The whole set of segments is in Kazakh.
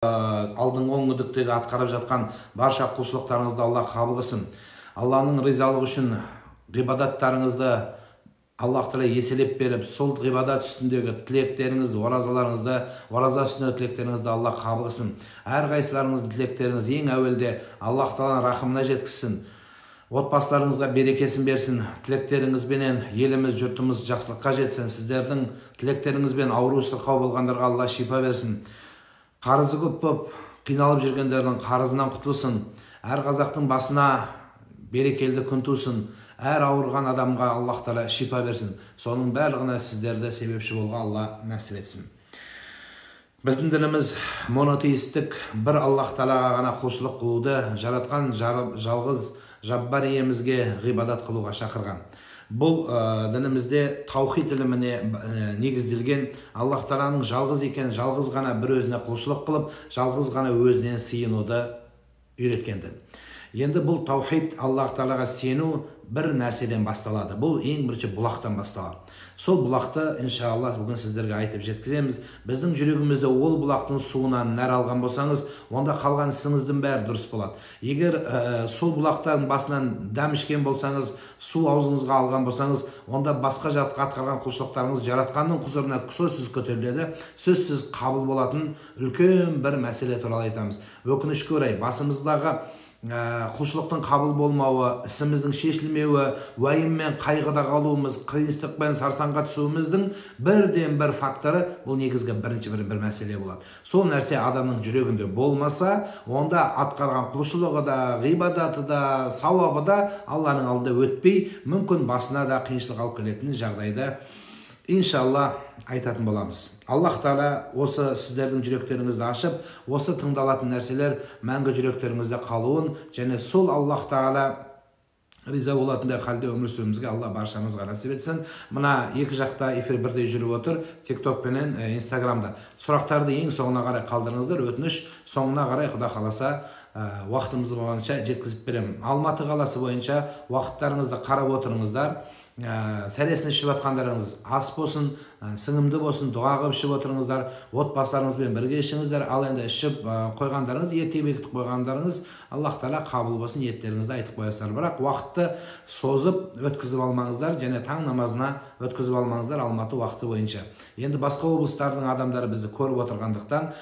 алдыңғы оңдықтегі атқарып жатқан барша құлшылықтарыңызды Алла қабыл қылсын. Алланың ризалығы үшін ғибадаттарыңызды Аллах Тағала еселеп беріп, сол ғибадат үстіндегі тілектеріңіз, оразаларыңызды, ораза үстіндегі тілектеріңізді Алла қабыл қылсын. Әрқайсыларыңыздың тілектеріңіз ең әуелде Аллах Тағаланың рахымына жеткізсін. Отбасыларыңызға берекесін берсін. Тілектеріңізбенен еліміз, жұртымыз жақсылыққа жетсін. Сіздердің тілектеріңізбен ауру сырқау болғандарға Алла шипа берсін. Қарызы көп болып, қиналып жүргендердің қарызынан құтылсын. Әр қазақтың басына берекелді күн тусын. Әр ауырған адамға Аллах Тағала шипа берсін. Соның барлығына сіздерді себепші болуға Алла нәсіп етсін. Біздің дініміз монотеистік, бір Аллах Тағалаға ғана құлшылық қылуды, жаратқан жалғыз Жаббар иемізге ғибадат қылуға шақырған. Бұл дінімізде таухид іліміне негізделген, Аллах Тағаланың жалғыз екен, жалғыз ғана бір өзіне құлшылық қылып, жалғыз ғана өзінен сыйынуды үйреткен дін. Енді бұл таухид, Аллах Тағалаға сену бір нәрседен басталады. Бұл ең бірінші бұлақтан басталады. Сол бұлақты, иншалла, бүгін сіздерге айтып жеткіземіз. Біздің жүрегімізде ол бұлақтың суынан нәр алған болсаңыз, онда қалған ісіңіздің бәрі дұрыс болады. Егер сол бұлақтың басынан дәм ішкен болсаңыз, су аузыңызға алған болсаңыз, онда басқа жатқа атқарған құлшылықтарыңыз жаратқанның құзырына сөзсіз көтеріледі, сөзсіз қабыл болатын үлкен бір мәселе туралы айтамыз. Өкінішке орай, басымыздағы құлшылықтың қабыл болмауы, ісіміздің шешілмеуі, уайым мен қайғыда қалуымыз, қиыншылық пен сарсаңға түсуіміздің бірден бір факторы, бұл негізгі бірінші бір мәселе болады. Сол нәрсе адамның жүрегінде болмаса, онда атқарған құлшылығы да, ғибадаты да, сауабы да Алланың алдында өтпей, мүмкін басына да қиыншылық алып келетін жағдайда иншалла айтатын боламыз. Аллах Тағала осы сіздердің жүректеріңізді ашып, осы тыңдалатын нәрселер мәңгі жүректеріңізде қалуын, және сол Аллах Тағала риза болатындай халде өмір сүруімізге Алла баршамызға нәсіп етсін. Мына екі жақта эфир бірдей жүріп отыр, TikTok пенен Instagramда. Сұрақтарды ең соңына қарай қалдырыңыздар, өтініш соңына қарай Құда қаласа уақытымыз болғанша жеткізіп беремін. Алматы қаласы бойынша уақыттарыңызды қарап отырыңыздар. Сәресін ішіп атқандарыңыз ас болсын, сіңімді болсын, дұға қылып ішіп отырыңыздар, отбасыларыңызбен бірге ішіңіздер. Ал енді ішіп қойғандарыңыз, ет бекітіп қойғандарыңыз, Аллах Тағала қабыл болсын, ниеттеріңізді айтып қоясыздар. Бірақ уақытты созып өткізіп алмаңыздар, және таң намазына өткізіп алмаңыздар Алматы уақыты бойынша. Енді басқа облыстардың адамдары бізді көріп отырғандықтан,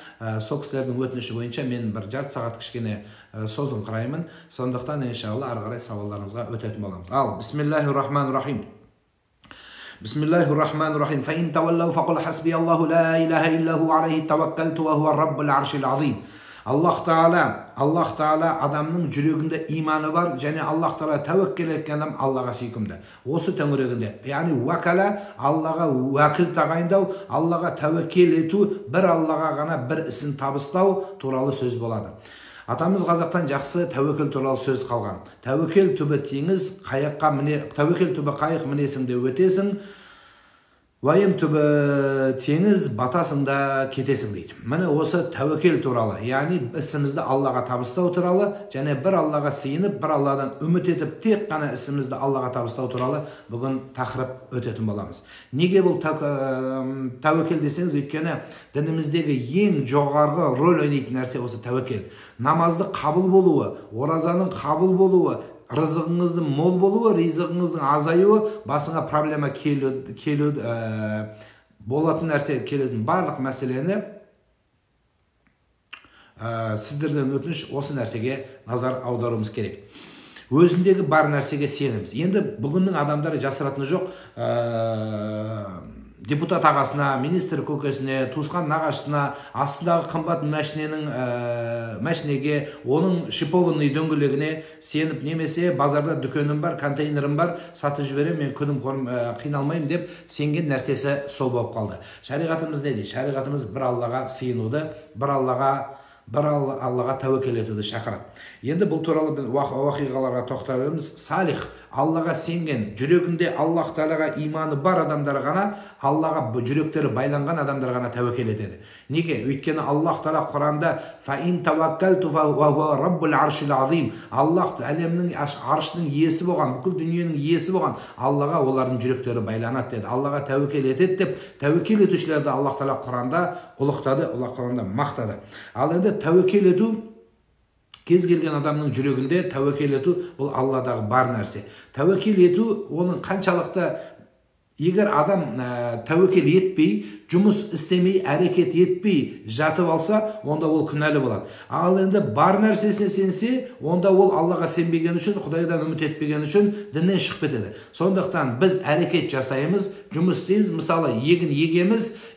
сол кісілердің өтініші бойынша мен бір жарты сағат кішкене созыңқыраймын. Сондықтан иншалла ары қарай сауалдарыңызға өтетін боламыз. Ал бисмиллахир-рахманир-рахим. Бисмиллахир-рахманир-рахим. Фаин таваллау фақул хасби Аллаху ла илаха иллаху алейхи таваккалту ва хуа раббул аршил азим. Аллах Тағала адамның жүрегінде иманы бар, және Аллах Тағала тәуеккел еткен адам Аллаға сүйкімді. Осы төңірегінде, яғни уәкәлә, Аллаға уәкіл тағайындау, Аллаға тәуеккел ету, бір Аллаға ғана бір ісін табыстау туралы сөз болады. Атамыз қазақтан жақсы тәуекел туралы сөз қалған. Тәуекел түбі теңіз, тәуекел түбі қайық мінесіңде өтесің, уайым түбі теңіз, батасыңда кетесің дейді. Міне осы тәуекел туралы, яғни ісімізді Аллаға табыстау туралы, және бір Аллаға сыйынып, бір Алладан үміт етіп, тек қана ісімізді Аллаға табыстау туралы бүгін тақырып өтетін боламыз. Неге бұл тәуекел десеңіз, өйткені дініміздегі ең жоғарғы рөл ойнайтын нәрсе осы тәуекел. Намазды қабыл болуы, оразаның қабыл болуы, рызығыңыздың мол болуы, ризығыңыздың азаюы, басыңа проблема болатын нәрсе келетін барлық мәселені сіздерден өтініш осы нәрсеге назар аударуымыз керек. Өзіндегі бар нәрсеге сеніміз. Енді бүгіннің адамдары жасыратыны жоқ, депутат ағасына, министр көкесіне, туысқан нағашысына, астындағы қымбат мәшінеге, оның шипованный дөңгелегіне сеніп, немесе базарда дүкенім бар, контейнерім бар, сатып жіберем, мен күнім қиналмайым деп сенген нәрсесі сол болып қалды. Шариғатымыз не дейді? Шариғатымыз бір Аллаға сыйынуды, бір Аллаға тәуекел етуді шақырады. Енді бұл туралы біз уақиғаларға тоқталып, Салих Аллаға сенген, жүрегінде Аллах Тағалаға иманы бар адамдар ғана, Аллаға жүректері байланған адамдар ғана тәуекел етеді. Неге? Өйткені Аллах Тағала Құранда «Фаин таваккалту фаһуа раббул аршил азим». Аллах әлемнің аршының иесі болған, бүкіл дүниенің иесі болған Аллаға олардың жүректері байланады деді. Аллаға тәуекел етеді деп, тәуекел етушілерді Аллах Тағала Құранда ұлықтады, Аллах Құранда мақтады. Ал енді тәуекел ету, кез келген адамның жүрегінде тәуекел ету, бұл Алладағы бар нәрсе. Тәуекел ету, оның қаншалықты, егер адам тәуекел етпей, жұмыс істемей, әрекет етпей жатып алса, онда ол күнәлі болады. Ал енді бар нәрсесіне сенсе, онда ол Аллаға сенбеген үшін, Құдайдан үміт етпеген үшін діннен шығып кетеді. Сондықтан біз әрекет жасаймыз, жұмыс істейміз. Мысалы, егін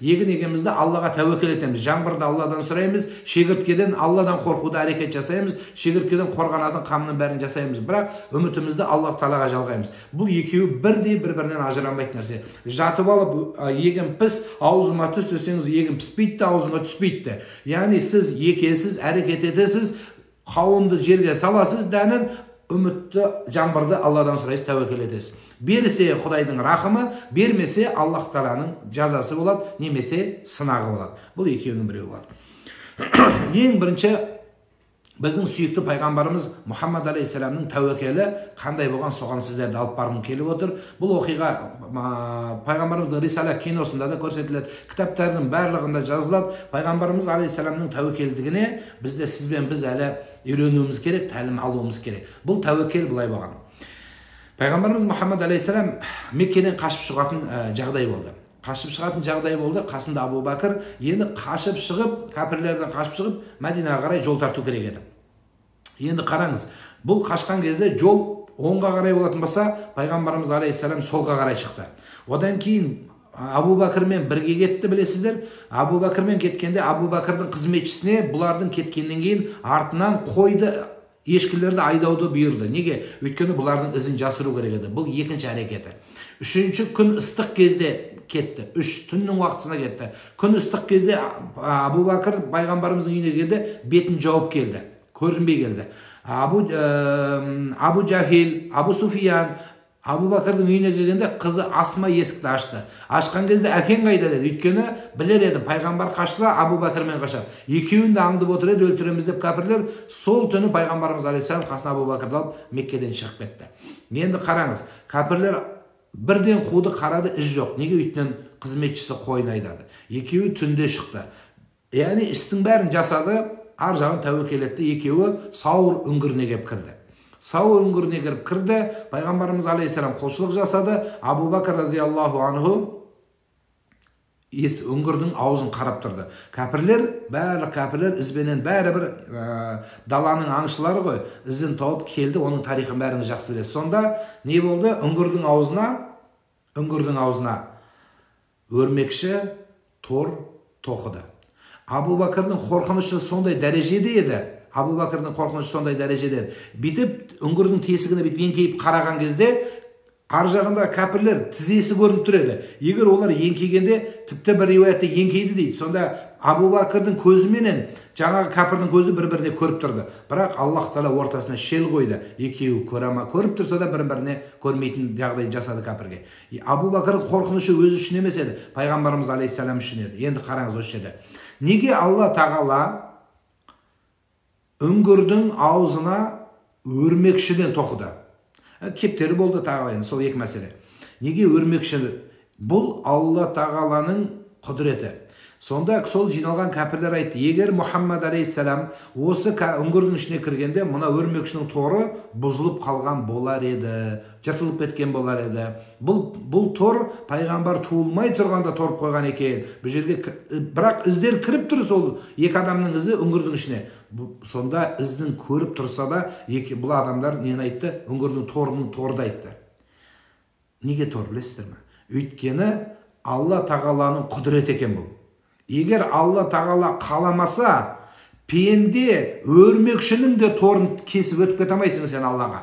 егемізді Аллаға тәуекел етеміз. Жаңбырды Алладан сұраймыз, шегірткеден Алладан қорқуды әрекет жасаймыз, шегірткеден қорғанатын қамның бәрін жасаймыз. Бірақ үмітімізді Аллах Тағалаға жалғаймыз. Бұл екеуі бірдей бір-бірінен ажырамайтын нәрсе. Жатып алып, егін піс, аузыма түс десеңіз, егін піспейді, аузыңа түспейді. Яғни сіз екесіз, әрекет етесіз, қауынды жерге саласыз, дәнін, үмітті, жаңбырды Алладан сұрайсыз, тәуекел етесіз. Берсе Құдайдың рахымы, бермесе Аллах Тағаланың жазасы болады, немесе сынағы болады. Бұл екеуінің біреуі бар. Ең бірінші, біздің сүйікті пайғамбарымыз Мұхаммад алейхиссаламның тәуекелі қандай болған, соған сіздерді алып барғым келіп отыр. Бұл оқиға пайғамбарымыздың Рисала киносында да көрсетіледі, кітаптардың барлығында жазылады. Пайғамбарымыз алейхиссаламның тәуекелдігіне біз әлі үйренуіміз керек, тәлім алуымыз керек. Бұл тәуекел былай болған. Пайғамбарымыз Мұхаммад алейхиссалам Меккеден қашып шығатын жағдай болды. Қасында Абу Бәкір, енді қашып шығып, кәпірлерден қашып шығып, Мәдинаға қарай жол тарту керек еді. Енді қараңыз, бұл қашқан кезде жол оңға қарай болатын болса, пайғамбарымыз алейхиссалам солға қарай шықты. Одан кейін Абу Бәкірмен бірге кетті, білесіздер. Абу Бәкірмен кеткенде, Абу Бәкірдің қызметшісіне бұлардың кеткеннен кейін артынан қойды, ешкілерді айдауды бұйырды. Неге? Өйткені бұлардың ізін жасыру керек еді. Бұл екінші әрекеті. Үшінші күн ыстық кезде кетті. Түннің уақытысына кетті. Күн ыстық кезде Абу Бәкір пайғамбарымыздың үйіне келді, бетін жауып келді, көрінбей келді. Абу Жахил, Абу Суфиян Абу Бәкірдің үйіне келгенде қызы Асма есікті ашты. Ашқан кезде әкең қайда деді. Өйткені білер еді, пайғамбар қашса Абу Бәкірмен қашады. Екеуін де аңдып отыр еді, өлтіреміз деп кәпірлер. Сол түні пайғамбарымыз алейхиссалам қасына Абу Бәкірді алып Меккеден шығып кетті. Енді қараңыз, кәпірлер бірден қуды, қарады, із жоқ. Неге? Өйтінен қызметшісі қойын айдады. Екеуі түнде шықты. Яғни істің бәрін жасады, ар жағын тәуекел етті. Екеуі Саур үңгіріне келіп кірді. Саур үңгіріне кіріп кірді, пайғамбарымыз алейхиссалам құлшылық жасады. Абу Бәкір разияллаху анху үңгірдің аузын қарап тұрды. Барлық кәпірлер ізбенен, бәрі бір даланың аңшылары ғой, ізін тауып келді, оның тарихын бәріңіз жақсы білесіз. Сонда не болды? Үңгірдің аузына өрмекші тор тоқыды. Абу Бәкірдің қорқынышы сондай дәрежеде еді. Бүйтіп үңгірдің тесігіне еңкейіп қараған кезде, ар жағында кәпірлер тізесі көрініп тұр еді. Егер олар еңкейгенде, тіпті бір риуаятта еңкейді дейді. Сонда Абу Бәкірдің көзіменен жаңағы кәпірдің көзі бір-біріне көріп тұрды. Бірақ Аллах Тағала ортасына шел қойды. Екеуі көріп тұрса да бір-біріне көрмейтін жағдай жасады кәпірге. Абу Бәкірдің қорқынышы өзі үшін емес еді, пайғамбарымыз алейхиссалам үшін еді. Енді қараңыз осы жерде. Неге Алла Тағала үңгірдің аузына өрмекшіден тоқыды? Кептері болды тағы, сол екі мәселе. Неге өрмекші? Бұл Алла Тағаланың құдіреті. Сонда сол жиналған кәпірлер айтты, егер Мұхаммад алейхиссалам осы үңгірдің ішіне кіргенде, мына өрмекшінің торы бұзылып қалған болар еді, жыртылып кеткен болар еді. Бұл тор пайғамбар туылмай тұрғанда торып қойған екен. Бұл жерге бірақ іздер кіріп тұр, сол екі адамның ізі үңгірдің ішіне. Сонда іздің көріп тұрса да, бұл адамдар нені айтты? Үңгірдің торды айтты. Неге тор, білесіздер ме? Өйткені Алла Тағаланың құдіреті екен бұл. Егер Алла Тағала қаламаса, пенде өрмекшінің де торын кесіп өтіп кете алмайсың сен Аллаға.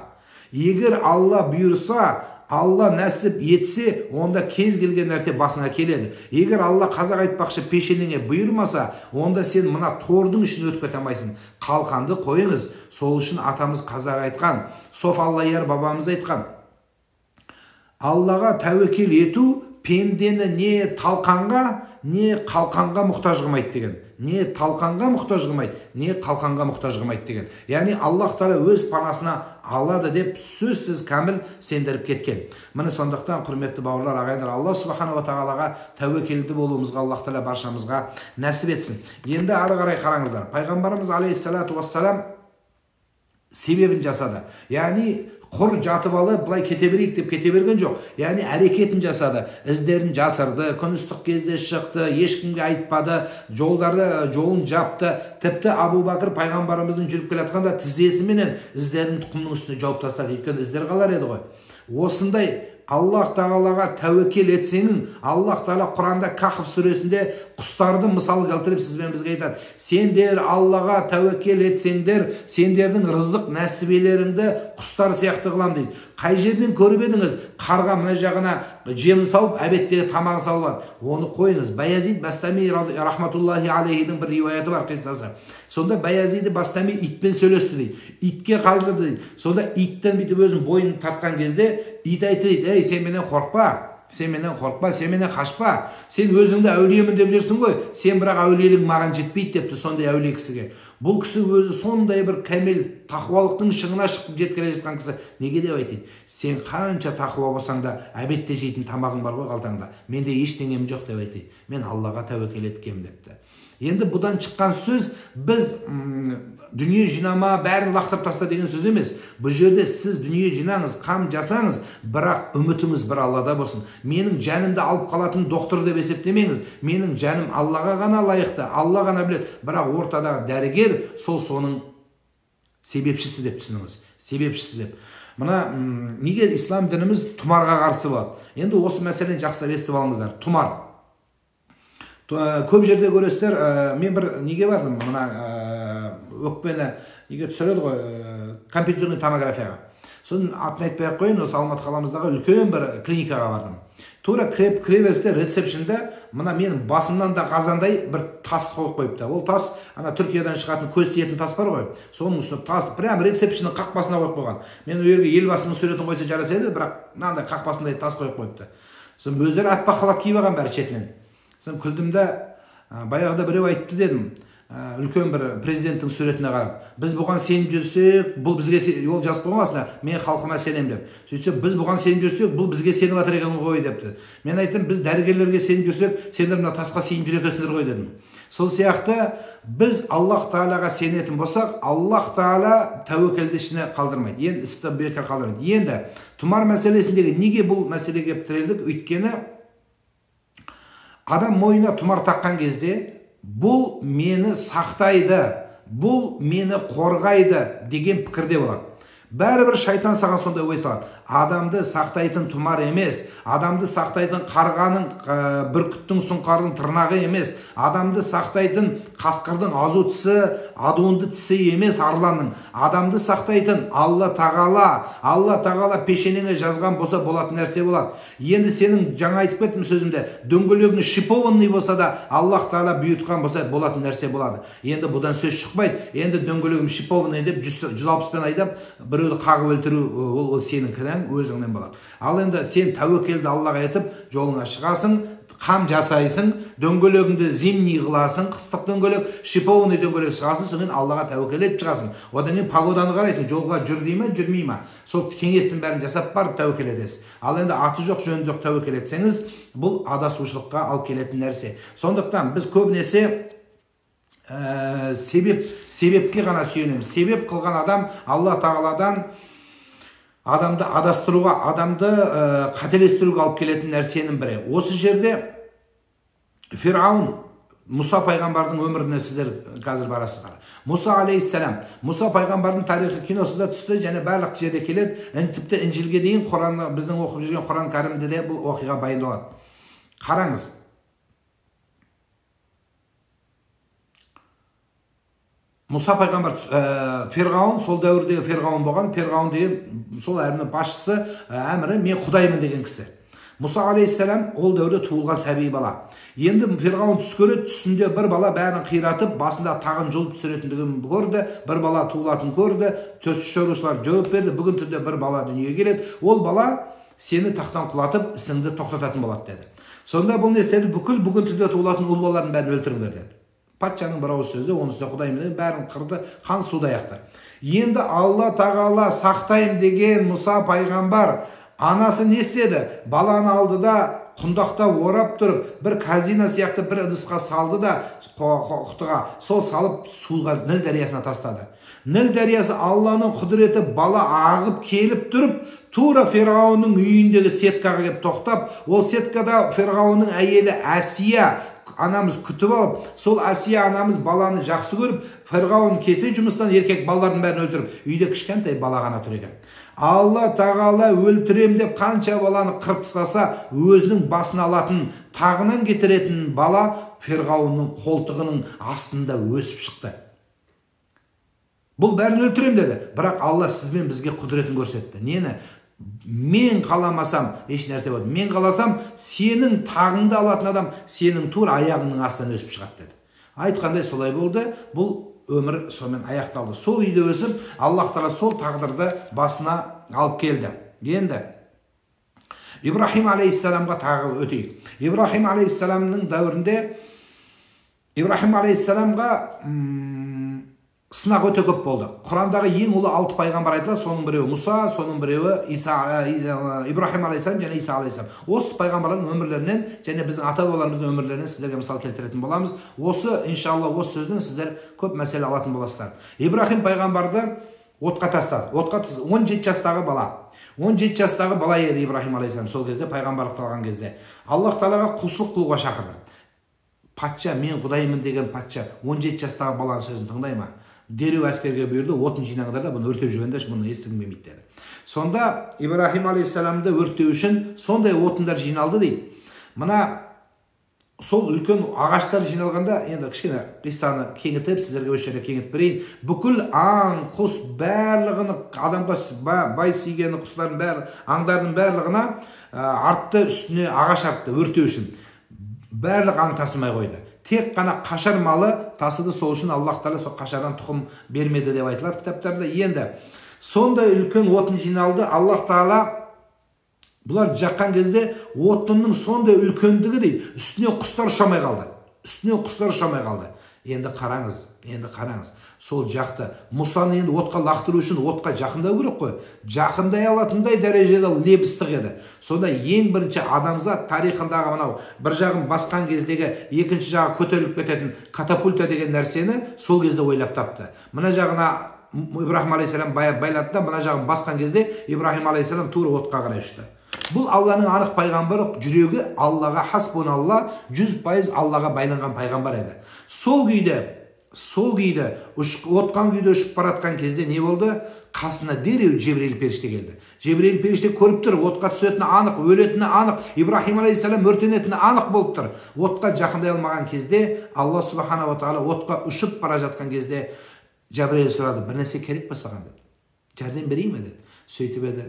Егер Алла бұйырса, Алла нәсіп етсе, онда кез келген нәрсе басыңа келеді. Егер Алла қазақ айтпақшы пешенеңе бұйырмаса, онда сен мына тордың ішін өтіп кете алмайсың. Қалқанды қойыңыз. Сол үшін атамыз қазақ айтқан, Соф Аллайяр бабамыз айтқан, Аллаға тәуекел ету пендені не талқанға, не қалқанға мұқтаж қылмайды деген. Не талқанға мұқтаж қылмайды, не қалқанға мұқтаж қылмайды деген. Яғни Аллах Тағала өз панасына алады деп сөзсіз кәміл сендіріп кеткен. Міне сондықтан құрметті бауырлар, ағайындар, Алла Субханала Тағалаға тәуекелді болуымызға Аллах Тағала баршамызға нәсіп етсін. Енді ары қарай қараңыздар. Пайғамбарымыз алейхиссалату вассалам себебін жасады. Яғни құр жатып алып былай кете берейік деп кете берген жоқ. Яғни әрекетін жасады, іздерін жасырды, күн ыстық кезде шықты, ешкімге айтпады, жолын жапты. Тіпті Абу Бәкір пайғамбарымыздың жүріп келе жатқанда тізесіменен іздерін тұқымның үстіне жауып тастады. Өйткені іздер қалар еді ғой. Осындай Аллах Тағалаға тәуекел етсеңің, Аллах Тағала Құранда Кахф сүресінде құстарды мысал келтіріп сізбен бізге айтады. Сендер Аллаға тәуекел етсеңдер, сендердің рызық нәсібелеріңді құстар сияқты қылам дейді. Қай жерден көріп едіңіз? Қарға мына жағына жемін салып, әбеттегі тамағын салып. Оны қойыңыз. Баязид Бастами рахматуллахи алейхидің бір риуаяты бар, қиссасы. Сонда Баязиді Бастами итпен сөйлесті дейді. Итке қайғырды дейді. Сонда иттен бүйтіп өзін бойын тартқан кезде ит айтты дейді: "Ей, сен менен қорықпа, сен менен қорықпа, сен менен қашпа. Сен өзіңді әулиемін деп жүрсің ғой. Сен бірақ әулиелік маған жетпейді" депті сондай әулие кісіге. Бұл кісі өзі сондай бір кәмел тақуалықтың шыңына шығып жеткеле жатқан кісі неге деп айтады? Сен қанша тақуа болсаң да әбетте жейтін тамағың бар ғой қалтаңда. Менде ештеңем жоқ деп айтады. Мен Аллаға тәуекел еткем депті. Енді бұдан шыққан сөз біз дүние жинама, бәрін лақтырып таста деген сөз емес. Бұл жерде сіз дүние жинаңыз, қам жасаңыз, бірақ үмітіңіз бір Аллада болсын. Менің жанымды алып қалатын доктор деп есептемеңіз. Менің жаным Аллаға ғана лайықты, Алла ғана біледі. Бірақ ортадағы дәрігер соның себепшісі деп түсініңіз. Себепшісі деп. Мына неге ислам дініміз тұмарға қарсы болады? Енді осы мәселені жақсылап естіп алыңыздар. Тұмар. Көп жерде көресіздер, мен бір неге бардым, мына өкпені неге түсіреді ғой, компьютерный томографияға. Соның атын айтпай ақ қойын, осы Алматы қаламыздағы үлкен бір клиникаға бардым. Тура кіре берісте рецепшнда мына менің басымнан да қазандай бір тас қойып қойыпты. Ол тас, ана Түркиядан шығатын көз тиетін тас бар ғой. Соның үстіне тас прям рецепшнның қақпасына қойып қойған. Мен өйерге елбасының суретін қойса жараса еді, бірақ мынандай қақпасындай тас қойып қойыпты. Соның өздері аппақ халат киіп алған бәрі шетінен. Соны күлдім де, баяғыда біреу айтты дедім, үлкен бір президенттің суретіне қарап, біз бұған сеніп жүрсек, бұл бізге, ол жазып қойған астына, мен халқыма сенем деп. Сөйтсе, біз бұған сеніп жүрсек, бұл бізге сеніп жатыр екен ғой депті. Мен айттым, біз дәрігерлерге сеніп жүрсек, сендер мына тасқа сеніп жүр екенсіңдер ғой дедім. Сол сияқты біз Аллах Тағалаға сенетін болсақ, Аллах Тағала тәуекелді ішіне қалдырмайды. Енді істі бекер қалдырмайды. Енді тұмар мәселесіндегі неге бұл мәселеге тірелдік? Өйткені адам мойнына тұмар таққан кезде бұл мені сақтайды, бұл мені қорғайды деген пікірде болады. Бәрібір шайтан саған сондай ой салады. Адамды сақтайтын тұмар емес, адамды сақтайтын қарғаның, бүркіттің сұңқардың тырнағы емес, адамды сақтайтын қасқырдың азу тісі, адуынды тісі емес арланның. Адамды сақтайтын Алла Тағала пешенеңе жазған болса болатын нәрсе болады. Енді сенің жаңа айтып кеттім сөзімде, дөңгелегің шипованный болса да Аллах Тағала бұйыртқан болса болатын нәрсе болады. Енді бұдан сөз шықпайды. Енді дөңгелегім шипованный деп 160-пен айдап біреуді қағып өлтіру, ол сенің кінәң, өзіңнен болады. Ал енді сен тәуекелді Аллаға етіп жолыңа шығасың, қам жасайсың, дөңгелегіңді зимний қыласың, қыстық дөңгелек, шипованный дөңгелек шығасың, содан Аллаға тәуекел етіп шығасың. Одан кейін погоданы қарайсың, жолға жүр дей ме, жүрмей ме? Сол кеңестің бәрін жасап барып тәуекел етесіз. Ал енді аты жоқ, жөні жоқ тәуекел етсеңіз, бұл адасушылыққа алып келетін нәрсе. Сондықтан біз көбінесе себепке ғана сүйенеміз. Себеп қылған адам Алла Тағаладан адамды адастыруға, адамды қателестіруге алып келетін нәрсенің бірі. Осы жерде Фираун, Мұса пайғамбардың өміріне сіздер қазір барасыздар. Мұса алейхиссалам, Мұса пайғамбардың тарихи киносы да түсті, және барлық жерде келеді. Тіпті Инжилге дейін Құранны, біздің оқып жүрген Құран кәрімде де бұл оқиға баяндалады. Қараңыз. Мұса пайғамбар, Фирғауын, сол дәуірдегі Фирғауын болған, Фирғауын деген сол әрінің басшысы, әмірі, мен құдаймын деген кісі. Мұса алейхиссалам ол дәуірде туылған сәби бала. Енді Фирғауын түс көреді, түсінде бір бала бәрін қиратып, басында тағын жұлып түсіретіндігін көрді, бір бала туылатын көрді, төс шорушылар жауап берді, бүгін түнде бір бала дүниеге келеді. Ол бала сені тақтан құлатып ісіңді тоқтататын болады деді. Сонда бұл не істеді? Бүкіл бүгін түнде туылатын ұл балалардың бәрін өлтіріңдер деді. Патшаның бір ауыз сөзі, оның үстіне Құдай бәрін қырды, қан судай ақты. Енді Алла тағала сақтайым деген Мұса пайғамбар анасы не істеді? Баланы алды да құндақта орап тұрып, бір корзина сияқты бір ыдысқа салды да құтыға сол салып суға Ніл дариясына тастады. Ніл дариясы Алланың құдіреті, бала ағып келіп тұрып, тура Фирғауынның үйіндегі сеткаға келіп тоқтап, ол сеткада Фирғауынның әйелі Әсия анамыз күтіп алып, сол Әсия анамыз баланы жақсы көріп, Фирғауын кесе жұмыстан еркек балалардың бәрін өлтіріп, үйде кішкентай бала ғана тұр екен. Алла тағала өлтірем деп қанша баланы қырып тастаса, өзінің басына алатын, тағынан кетіретін бала Фирғауынның қолтығының астында өсіп шықты. Бұл бәрін өлтірем деді, бірақ Алла сізбен бізге құдіретін көрсетті. Нені? Мен қаламасам еш нәрсе болады. Мен қаласам, сенің тағыңды алатын адам сенің тура аяғыңның астынан өсіп шығады деді. Айтқандай солай болды. Бұл өмір сонымен аяқталды. Сол үйде өсіп, Аллах Тағала сол тағдырды басына алып келді. Енді Ибрахим алейхиссаламға тағы өтейік. Ибрахим алейхиссаламның дәуірінде Ибрахим алейхиссаламға сынақ өте көп болды. Құрандағы ең ұлы 6 пайғамбар айтылады. Соның біреуі Мұса, соның біреуі Ибрахим алейхиссалам және Иса алейхиссалам. Осы пайғамбарлардың өмірлерінен және біздің ата-бабаларымыздың өмірлерінен сіздерге мысал келтіретін боламыз. Осы иншалла осы сөзден сіздер көп мәселе алатын боласыздар. Ибрахим пайғамбарды отқа тастады. 17 жастағы бала. 17 жастағы бала еді Ибрахим алейхиссалам сол кезде пайғамбарлықты алған кезде. Аллах Тағалаға құлшылық қылуға шақырды. Патша, мен Құдаймын деген патша 17 жастағы баланың сөзін тыңдай ма? Дереу әскерге бұйырды, отын жинаңдар да бұны өртеп жүргенде бұны естігім келмейді деді. Сонда Ибрахим алейхиссаламды өртеу үшін сондай отындар жиналды дейді. Мына сол үлкен ағаштар жиналғанда, енді кішкене қиссаны кеңітіп, сіздерге осы жерде кеңітіп берейін. Бүкіл аң, құс барлығын, адамға бай сүйгені құстардың бәрі, аңдардың барлығына артты, үстіне ағаш артты өртеу үшін. Барлық аң тасымай қойды. Тек қана қашар малы тасыды, сол үшін Аллах Тағала сол қашардан тұқым бермеді деп айтылады кітаптарда. Енді сондай үлкен отын жиналды. Аллах Тағала бұлар жаққан кезде отынның сондай үлкендігі дейді, үстіне құстар ұшамай қалды. Енді қараңыз, сол жақты Мұсаны енді отқа лақтыру үшін отқа жақындау керек қой. Жақындай алатындай дәрежеде лебістік еді. Сонда ең бірінші адамзат тарихындағы мынау бір жағын басқан кездегі екінші жағы көтеріліп кететін катапульта деген нәрсені сол кезде ойлап тапты. Мына жағына Ибрахим алейхиссалам байлады да, мына жағын басқан кезде Ибрахим алейхиссалам тура отқа қарай ұшты. Бұл Алланың анық пайғамбары, жүрегі Аллаға хасбуналла, 100% Аллаға байланған пайғамбар еді. Сол күйде отқан күйде ұшып баратқан кезде не болды? Қасына дереу Жебірейіл періште келді. Жебірейіл періште көріп тұр, отқа түсетіні анық, өлетіні анық, Ибрахим алейхиссалам өртенетіні анық болып тұр. Отқа жақындай алмаған кезде Алла субханала ва тағала отқа ұшып бара жатқан кезде Жебірейіл сұрады, бір нәрсе керек па саған деді. Жәрдем берейін бе деді. Сөйтіп еді,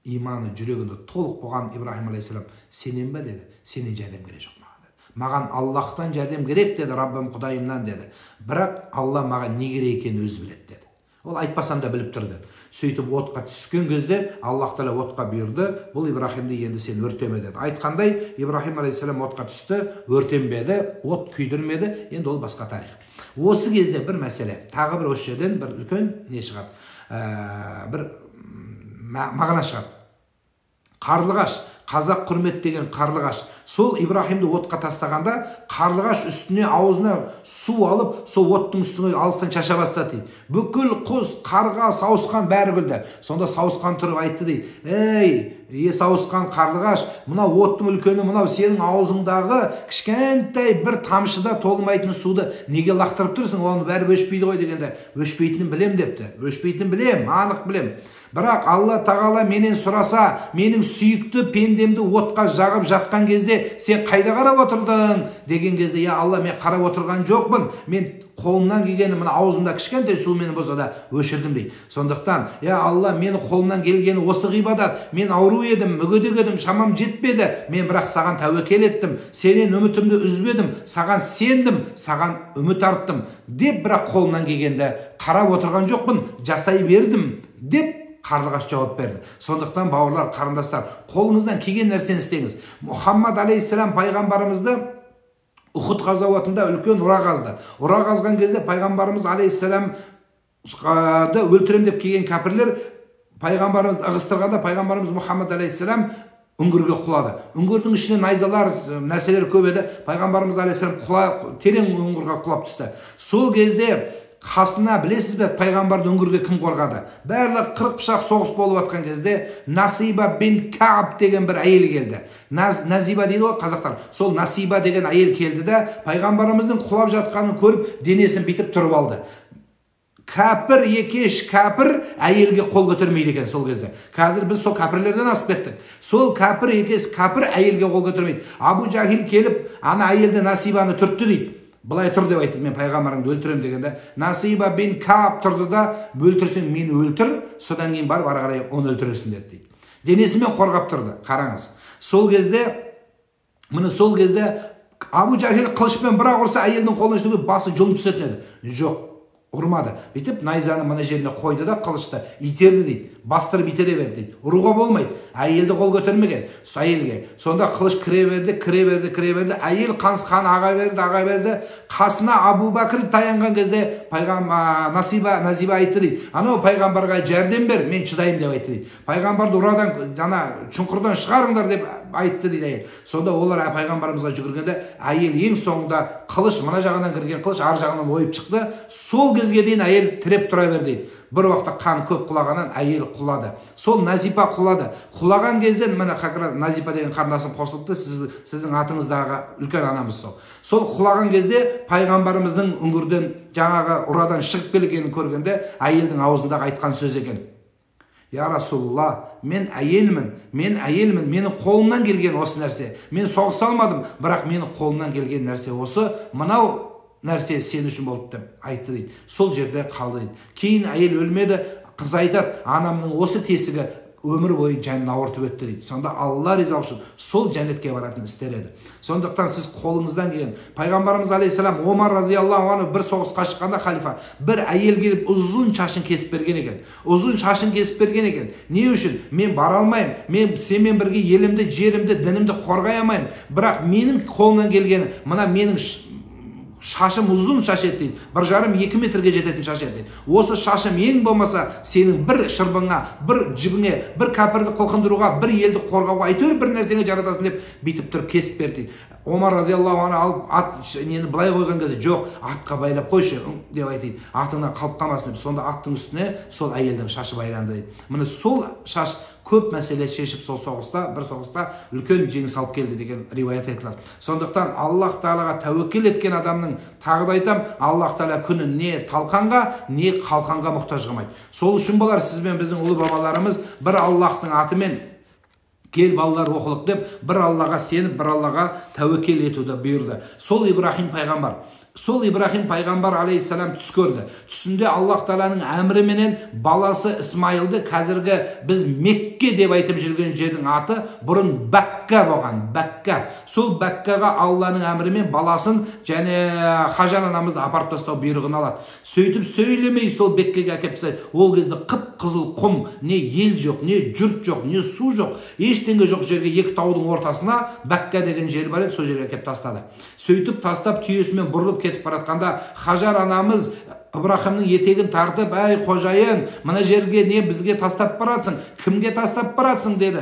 иманы жүрегінде толық болған Ибрахим алейхиссалам, сенен бе деді. Сенен жәрдем керек жоқ маған деді. Маған Аллахтан жәрдем керек деді, Раббым Құдайымнан деді. Бірақ Алла маған не керек екенін өзі біледі деді. Ол айтпасам да біліп тұр деді. Сөйтіп отқа түскен кезде Аллах Тағала отқа бұйырды, бұл Ибрахимді енді сен өртеме деді. Айтқандай Ибрахим алейхиссалам отқа түсті, өртенбеді, от күйдірмеді, енді ол басқа тарих. Осы кезде бір мәселе, тағы бір осы жерден бір үлкен не шығады, бір мағына шығады. Қарлығаш, қазақ құрметтеген қарлығаш. Сол Ибрахимді отқа тастағанда қарлығаш үстіне аузына су алып, сол оттың үстіне алыстан шаша бастады дейді. Бүкіл құс, қарға, сауысқан бәрі күлді. Сонда сауысқан тұрып айтты дейді. Ей, сауысқан қарлығаш, мынау оттың үлкені, мынау сенің аузыңдағы кішкентай бір тамшыда толмайтын суды неге лақтырып тұрсың? Оның бәрі өшпейді ғой дегенде, өшпейтінін білем депті. Өшпейтінін білем, анық білем. Бірақ Алла Тағала менен сұраса, менің сүйікті пендемді отқа жағып жатқан кезде сен қайда қарап отырдың деген кезде, я Алла, мен қарап отырған жоқпын, мен қолымнан келгені мына аузымда кішкентай сумен болса да өшірдім дейді. Сондықтан, я Алла, мен қолымнан келгені осы ғибадат, мен ауру едім, мүгедек едім, шамам жетпеді, мен бірақ саған тәуекел еттім, сенен үмітімді үзбедім, саған сендім, саған үміт арттым деп, бірақ қолымнан келгенде қарап отырған жоқпын, жасай бердім деп қарлығаш жауап берді. Сондықтан бауырлар, қарындастар, қолыңыздан келген нәрсені істеңіз. Мұхаммад алейхиссалам пайғамбарымызды Ухуд ғазауатында үлкен ұра қазды. Ұра қазған кезде пайғамбарымыз алейхиссаламды өлтірем деп келген кәпірлер пайғамбарымызды ығыстырғанда пайғамбарымыз Мұхаммад алейхиссалам үңгірге құлады. Үңгірдің ішіне найзалар, нәрселер көп еді. Пайғамбарымыз алейхиссалам терең үңгірге құлап түсті. Сол кезде қасына, білесіз бе, пайғамбарды үңгірге кім қорғады? Барлық 40 пышақ соғыс болып жатқан кезде Насиба бин Кааб деген бір әйел келді. Назиба дейді ғой қазақтар. Сол Насиба деген әйел келді де пайғамбарымыздың құлап жатқанын көріп, денесін бүйтіп тұрып алды. Кәпір, екеш кәпір әйелге қол көтермейді екен сол кезде. Қазір біз сол кәпірлерден асып кеттік. Сол кәпір, екеш кәпір әйелге қол көтермейді. Абу Жахил келіп, ана әйелді Насибаны түртті дейді. Былай тұр деп айтты, мен пайғамбарыңды өлтірем дегенде, Насиба бин Кааб тұрды да, өлтірсең мені өлтір, содан кейін барып ары қарай оны өлтіресің деді. Денесімен қорғап тұрды. Қараңыз. Сол кезде Абу Жахил қылышпен бірақ ұрса әйелдің қолына түгіп басы жұлынып түсетін еді. Жоқ, ұрмады. Бүйтіп найзаны мына жеріне қойды да қылышты итерді дейді. Бастырып итере берді дейді. Ұруға болмайды. Әйелді қол көтермеген. Әйелге. Сонда қылыш кіре берді. Әйел қан аға берді. Қасына Абу Бәкір таянған кезде Назиба айтты дейді. Анау пайғамбарға жәрдем бер, мен шыдайым деп айтты дейді. Пайғамбарды ұрадан, шұңқырдан шығарыңдар деп айтты дейді әйел. Сонда олар пайғамбарымызға жүгіргенде әйел ең соңында қылыш, мына жағынан кірген қылыш ар жағынан ойып шықты. Сол кезге дейін әйел тіреп тұра берді. Бір уақытта қан көп құлағаннан әйел құлады. Сол Назипа құлады. Құлаған кезде мына Назипа деген қарындасым қосылыпты, сіздің атыңыздағы үлкен анамыз сол. Сол құлаған кезде пайғамбарымыздың үңгірден жаңағы ұрадан шығып келгенін көргенде әйелдің аузындағы айтқан сөз екен. Я Расулалла, мен әйелмін, менің қолымнан келген осы нәрсе. Мен соғыса алмадым, бірақ менің қолымнан келген нәрсе осы, мынау нәрсе сен үшін болды деп айтты дейді. Сол жерде қалды дейді. Кейін әйел өлмеді, қыз айтады, анамның осы тесігі өмір бойы жәннат ауыртып өтті дейді. Сонда Алла риза үшін сол жәннатке баратын істер еді. Сондықтан сіз қолыңыздан келген пайғамбарымыз алейхиссалам Омар разиаллаху анху бір соғысқа шыққанда халифа бір әйел келіп ұзын шашын кесіп берген екен. Не үшін? Мен бара алмаймын. Мен сенімен бірге елімді, жерімді, дінімді қорғай алмаймын. Бірақ менің қолымнан келгені мына менің шашым ұзын шаш еді дейді. 1,5-2 метрге жететін шаш еді дейді. Осы шашым ең болмаса сенің бір шырбыңа, бір жібіңе, бір кәпірді қылқындыруға, бір елді қорғауға, әйтеуір бір нәрсеге жаратасың деп бүйтіп тұрып кесіп берді дейді. Омар разиаллаху анху алып ат нені былай қойған кезде жоқ, атқа байлап қойшы деп айтады. Атыңнан қалып қалмасын деп. Сонда аттың үстіне сол әйелдің шашы байланды дейді. Міне сол шаш көп мәселе шешіп сол бір соғыста үлкен жеңіс алып келді деген риуаят айтылады. Сондықтан Аллах Тағалаға тәуекел еткен адамның, тағы да айтам, Аллах Тағала күні не талқанға, не қалқанға мұқтаж қылмайды. Сол үшін болар сіз бен біздің ұлы бабаларымыз бір Аллахтың атымен кел балалар оқылық деп, бір Аллаға сеніп, бір Аллаға тәуекел етуді бұйырды. Сол Ибрахим пайғамбар алейхиссалам түс көрді. Түсінде Аллах Тағаланың әміріменен баласы Исмайылды, қазіргі біз Мекке деп айтып жүрген жердің аты бұрын Бәкка болған. Бәкка. Сол Бәккаға Алланың әмірімен баласын және Хажар анамызды апарып тастау бұйрығын алады. Сөйтіп сөйлемей сол Бәккеге әкеп тастайды. Ол кезде қып-қызыл құм, не ел жоқ, не жұрт жоқ, не су жоқ, ештеңе жоқ жерге екі таудың ортасына Бәкка деген жер бар еді, сол жерге әкеп тастады. Сөйтіп тастап түйесімен бұрылып кетіп баратқанда Хажар анамыз Ибрахимнің етегін тартып, әй қожайын, мына жерге не бізге тастап баратсың, кімге тастап баратсың деді.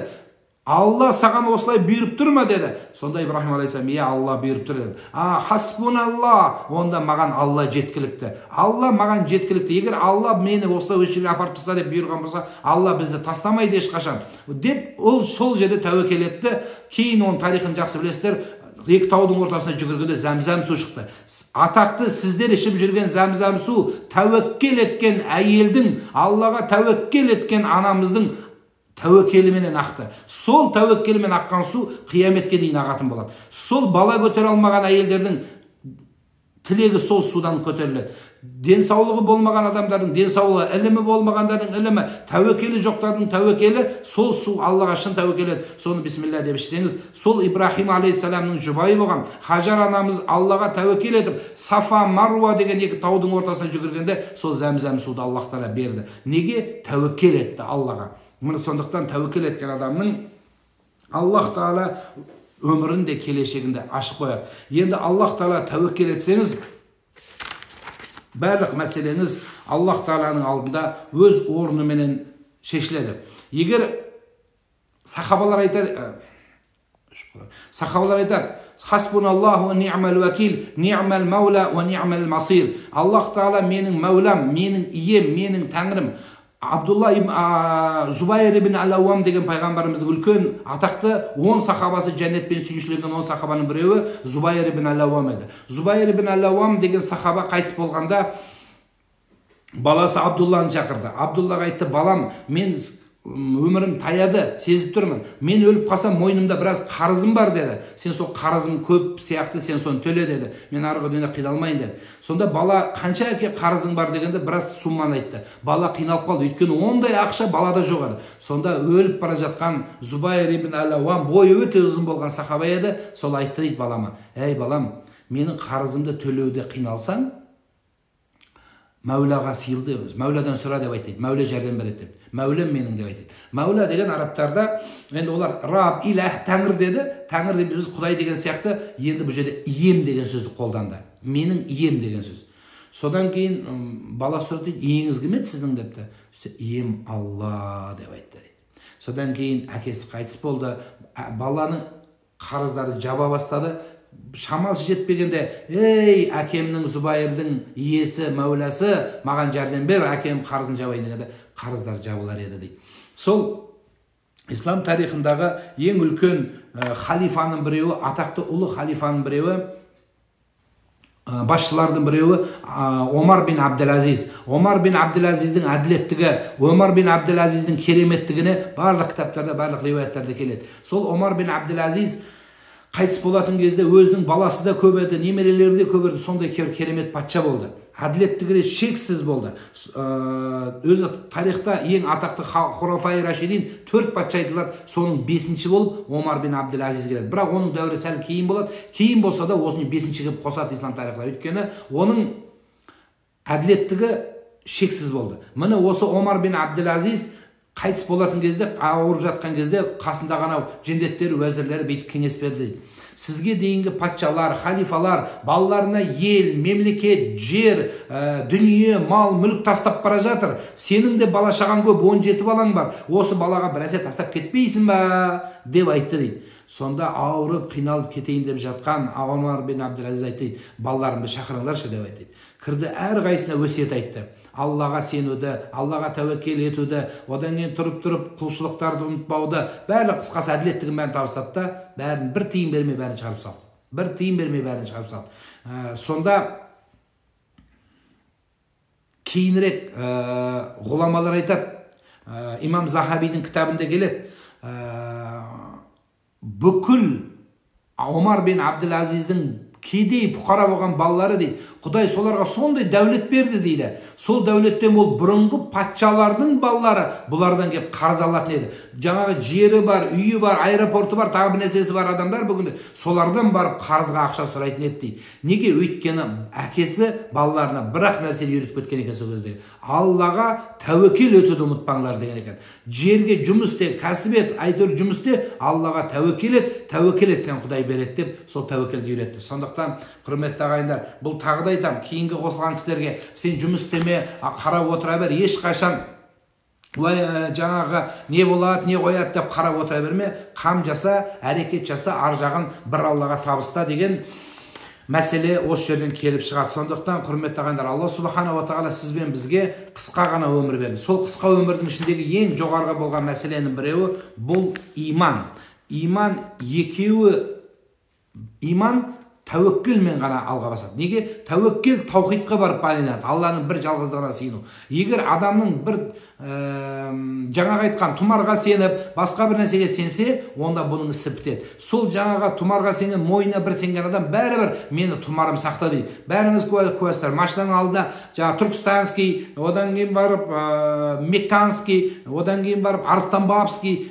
Алла саған осылай бұйырып тұр ма деді. Сонда Ибрахим алейхиссалам, Алла бұйырып тұр деді. Хаспуналла, онда маған Алла жеткілікті. Алла маған жеткілікті. Егер Алла мені осылай осы жерге апарып тастады деп бұйырған болса, Алла бізді тастамайды ешқашан деп ол сол жерде тәуекел етті. Кейін оның тарихын жақсы білесіздер. Екі таудың ортасына жүгіргенде зәмзәм су шықты. Атақты сіздер ішіп жүрген зәмзәм су тәуекел еткен әйелдің, Аллаға тәуекел еткен анамыздың тәуекеліменен ақты. Сол тәуекелімен аққан су қияметке дейін ағатын болады. Сол бала көтере алмаған әйелдердің тілегі сол судан көтеріледі. Денсаулығы болмаған адамдардың денсаулығы, ілімі болмағандардың ілімі, тәуекелі жоқтардың тәуекелі, сол су Аллаға шын тәуекел ет. Соны бисмилля деп ішсеңіз, сол Ибрахим алейхиссаламның жұбайы болған Хажар анамыз Аллаға тәуекел етіп, Сафа, Маруа деген екі таудың ортасына жүгіргенде, сол зәм-зәм суды Аллах Тағала берді. Неге? Тәуекел етті Аллаға. Міне сондықтан тәуекел еткен адамның Аллах Тағала өмірінде келешегінде ашық қояды. Енді Аллах Тағала тәуекел етсеңіз, барлық мәселеңіз Аллах Тағаланың алдында өз орныменен шешіледі. Егер сахабалар айтады, Хасбуналлаху ва ни'мал вакил, ни'мал маула ва ни'мал масир. Аллах Тағала менің мәулам, менің ием, менің тәңірім. Абдулла Зубайр ибн Алауам деген пайғамбарымыздың үлкен атақты 10 сахабасы, жәннетпен сүйіншіленген 10 сахабаның біреуі Зубайр ибн Алауам еді. Зубайр ибн Алауам деген сахаба қайтыс болғанда баласы Абдулланы шақырды. Абдуллаға айтты: балам, мен өмірім таяды, сезіп тұрмын. Мен өліп қалсам, мойнымда біраз қарызым бар деді. Сен сол қарызым көп сияқты, сен соны төле деді. Мен арғы дүниеде қиналмайын деді. Сонда бала: қанша әке қарызың бар дегенде біраз сумманы айтты. Бала қиналып қалды, өйткені ондай ақша балада жоқ еді. Сонда өліп бара жатқан Зубайр ибн Алауам бойы өте ұзын болған сахаба еді. Сол айтты дейді балама: әй балам, менің қарызымды төлеуде қиналсаң, Мәулаға сыйлды, Мәуладан сұра деп айтады. Мәула жәрдем береді деп. Мәулам менің деп айтады. Мәула деген арабтарда, енді олар Раб, Иләх, Тәңір деді. Тәңір деп біз Құдай деген сияқты, енді бұл жерде ием деген сөзді қолданды. Менің ием деген сөз. Содан кейін бала сұрады, иеңіз кім еді сіздің депті. Ием Алла деп айтты. Содан кейін әкесі қайтыс болды. Баланың қарыздары жаба бастады. Шамасы жетпегенде: ей, әкемнің, Зубайырдың иесі, мәуласы, маған жәрдем бер, әкем қарызын жабайын дегенде қарыздар жабылар еді дейді. Сол ислам тарихындағы ең үлкен халифаның біреуі, атақты ұлы халифаның біреуі, басшылардың біреуі Омар бин Абдул-Азиз. Омар бин Абдул-Азиздің әділеттігі, Омар бин Абдул-Азиздің кереметтігіне барлық кітаптарда, барлық риуаяттарда келеді. Сол Омар бин Абдул-Азиз қайтыс болатын кезде өзінің баласы да көп еді, немерелері де көп еді, сондай керемет патша болды. Әділеттігі шексіз болды. Өзі тарихта ең атақты Хулафаи Рашидин 4 патша айтылады, соның 5-ші болып Омар бин Абдул-Азиз келеді. Бірақ оның дәуірі сәл кейін болады. Кейін болса да осыны 5-ші келіп қосады ислам тарихында. Өйткені оның әділеттігі шексіз болды. Міне осы Омар бин Абдул-Азиз қайтыс болатын кезде, ауырып жатқан кезде қасында ғана жендеттері, уәзірлері бүйтіп кеңес берді. Сізге дейінгі патшалар, халифалар балаларына ел, мемлекет, жер, дүние, мал, мүлік тастап бара жатыр. Сенің де бала шаған көп, 17 балаң бар. Осы балаға бір әсер тастап кетпейсің ба деп айтты дейді. Сонда ауырып, қиналып кетейін деп жатқан Омар бин Абдул-Азиз айтты: балаларымды шақырыңдаршы деп айтты. Кірді, әрқайсысына өсиет айтты. Аллаға сенуді, Аллаға тәуекел етуді, одан кейін тұрып құлшылықтарды ұмытпауды, бәрі қысқасы әділеттігін бәрін табыстады да, бәрін бір тиын бермей бәрін шығарып салды. Бір тиын бермей бәрін шығарып салды. Сонда кейінірек ғұламалар айтады, имам Захабидің кітабында келеді, бүкіл Омар бин Абдул-Азиздің кедей бұқара болған балалары дейді, Құдай соларға сондай дәулет берді дейді. Сол дәулеттен ол бұрынғы патшалардың балалары бұлардан кеп қарыз алатын еді. Жаңағы жері бар, үйі бар, аэропорты бар, тағы бір нәрсесі бар адамдар бүгінде солардан барып қарызға ақша сұрайтын еді дейді. Неге? Өйткені әкесі балаларына бір-ақ нәрсені үйретіп кеткен екен сол кезде. Аллаға тәуекел етуді ұмытпаңдар деген екен. Жерге жұмыс істе, кәсіп ет, әйтеуір жұмыс істе, Аллаға тәуекел ет, тәуекел етсең Құдай береді деп сол тәуекелді үйретті. Сондықтан құрметті ағайындар, бұл тағы да айтам, кейінгі қосылған кісілерге: сен жұмыс істеме, қарап отыра бер, ешқашан жаңағы не болады, не қояды деп қарап отыра берме, қам жаса, әрекет жаса, ар жағын бір Аллаға табыста деген мәселе осы жерден келіп шығады. Сондықтан құрметті ағайындар, Алла субхана ва тағала сіз бен бізге қысқа ғана өмір берді. Сол қысқа өмірдің ішіндегі ең жоғарғы болған мәселенің біреуі бұл иман. Иман екеуі, иман тәуеккелмен ғана алға басады. Неге? Тәуеккел таухидқа барып байланады, Алланың бір жалғыздығына сыйыну. Егер адамның бір жаңағы айтқан тұмарға сеніп, басқа бір нәрсеге сенсе, онда бұның ісі бітеді. Сол жаңаға тұмарға сенген, мойнына бір сенген адам бәрібір мені тұмарым сақта дейді. Бәріңіз куәсіздер. Машинаның алдында жаңа түркістанский, одан кейін барып мекканский, одан кейін барып арыстан бабский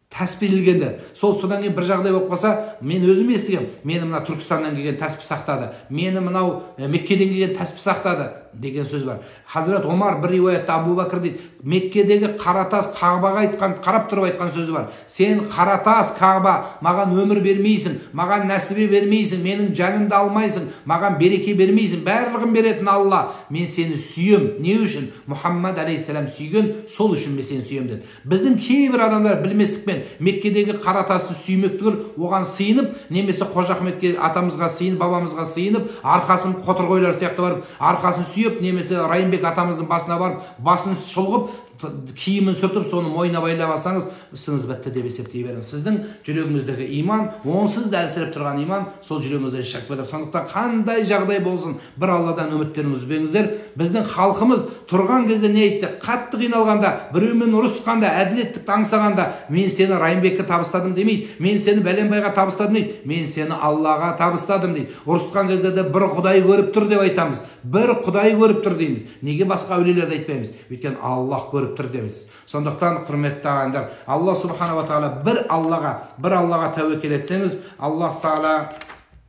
тәспih ілгендер. Содан кейін бір жағдай болып қалса, мен өзім естігем, мені мына Түркістаннан келген тәспih сақтады, мені мынау Меккеден келген тәспih сақтады деген сөз бар. Хазірет Омар бір риуаятта Абу Бәкір дейді, Меккедегі қаратас Қағбаға айтқан, қарап тұрып айтқан сөзі бар. Сен қаратас Қағба, маған өмір бермейсің, маған нәсібе бермейсің, менің жанымды алмайсың, маған береке бермейсің, барлығын беретін Алла. Мен сені сүйем. Не үшін? Мұхаммад алейхиссалам сүйген, сол үшін мен сені сүйем деді. Біздің кейбір адамдар білместікпен Меккедегі қаратасты сүймек түгіл, оған сыйынып, немесе Қожа Ахметке атамызға сыйынып, бабамызға сыйынып, арқасын қотырқойлар сияқты барып, арқасын сүйіп, немесе Райымбек атамыздың басына барып, басын шұлғып, киімін сүртіп, соны мойнына байлап алсаңыз, ісіңіз бітті деп есептей беріңіз. Сіздің жүрегіңіздегі иман, онсыз да әлсіреп тұрған иман, сол жүрегіңізден шығып кетеді. Сондықтан қандай жағдай болсын, бір Алладан үміттеріңізді үзбеңіздер. Біздің халқымыз тұрған кезде не айтты? Қатты қиналғанда, біреумен ұрысқанда, әділеттікті аңсағанда, мен сені Райымбекке табыстадым демейді, мен сені Бәленбайға табыстадым дейді, мен сені Аллаға табыстадым дейді. Ұрысқан кезде де бір Құдай көріп тұр деп айтамыз, бір Құдай көріп тұр дейміз. Неге басқа әулиелерді айтпаймыз? Өйткені Аллах көріп тұр дейміз. Сондықтан құрметті ағайындар, Алла субханала тағала бір Аллаға тәуекел етсеңіз, Аллах тағала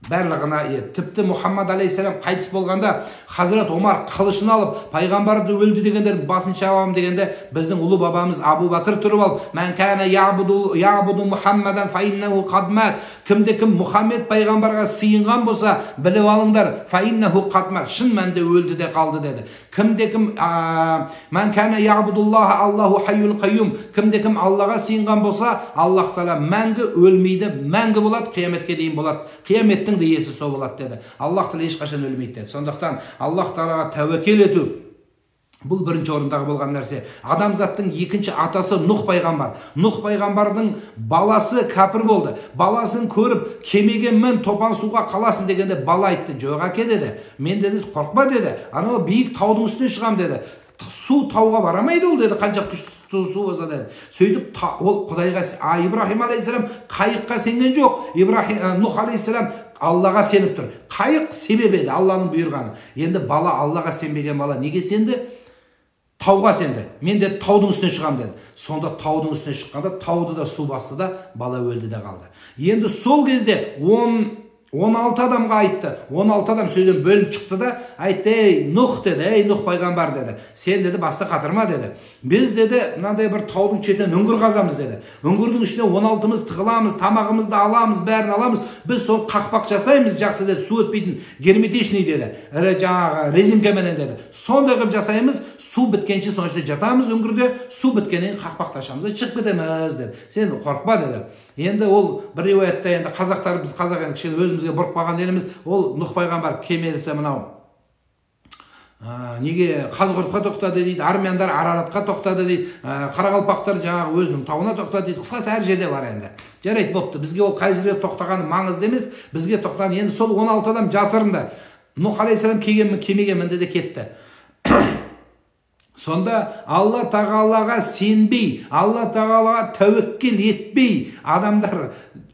барлығына тіпті Мұхаммад алейхиссалам қайтыс болғанда Хазірет Омар қылышын алып пайғамбарды өлді дегендер басын шабамын дегенде біздің ұлы бабамыз Абу Бәкір тұрып алып мән кәне яғбуду Мұхаммадан фаиннаху қад мат, кім Мұхаммед пайғамбарға сыйынған болса біліп алыңдар, фаиннаху қад мат, шын мәнінде өлді де қалды деді. Кім мән кәне яғбудуллаха Аллаху хайюл қайюм, кім Аллаға сыйынған болса Аллах тағала мәңгі өлмейді, мәңгі болады, қияметке дейін болады. Қияметтің де иесі сол болады деді. Аллах тағала ешқашан өлмейді деді. Сондықтан Аллах тағалаға тәуекел ету бұл бірінші орындағы болған нәрсе. Адамзаттың екінші атасы Нұх пайғамбар. Нұх пайғамбардың баласы кәпір болды. Баласын көріп, кемеге мін, топан суға қаласың дегенде бала айтты, жоқ әке деді. Мен деді, қорқпа деді. Анау биік таудың үстіне шығам деді. Су тауға барамайды ол деді, қанша күшті су болса деді. Сөйтіп ол Құдайға, Ибрахим алейхиссалам қайыққа сенген жоқ. Нұх алейхиссалам Аллаға сеніп тұр. Қайық себеп еді, Алланың бұйырғаны. Енді бала Аллаға сенбеген бала неге сенді? Тауға сенді. Мен де таудың үстіне шығам деді. Сонда таудың үстіне шыққанда тауды да су басты да бала өлді де қалды. Енді сол кезде 16 адамға айтты. 16 адам сөзден бөлініп шықты да айтты, ей Нұх деді, ей Нұх пайғамбар деді. Сен деді басты қатырма деді. Біз деді мынандай бір таудың шетінен үңгір қазамыз деді. Үңгірдің ішіне 16-мыз тығыламыз, тамағымызды аламыз, бәрін аламыз. Біз сол қақпақ жасаймыз, жақсы деді, су өтпейтін герметичный деді. Жаңағы резинкаменен деді. Сондай қылып жасаймыз, су біткенше соның ішінде жатамыз үңгірде, су біткеннен қақпақты ашамыз, шығып кетеміз деді. Сен қорықпа деді. Енді ол бір риуаятта, енді қазақтар, біз қазақ енді кішкене өзімізге бұрып қалған еліміз, ол Нұх пайғамбар кемелісі мынау неге Қазғұртқа тоқтады дейді, армяндар Араратқа тоқтады дейді, қарақалпақтар жаңағы өзінің тауына тоқтады дейді. Қысқасы әр жерде бар енді. Жарайды, бопты. Бізге ол қай жерде тоқтағаны маңызды емес, бізге тоқтаған енді сол 16 адам жасырынды. Нұх алейхиссалам кемеге мінді де кетті. Сонда Алла тағалаға сенбей, Алла тағалаға тәуеккел етпей адамдар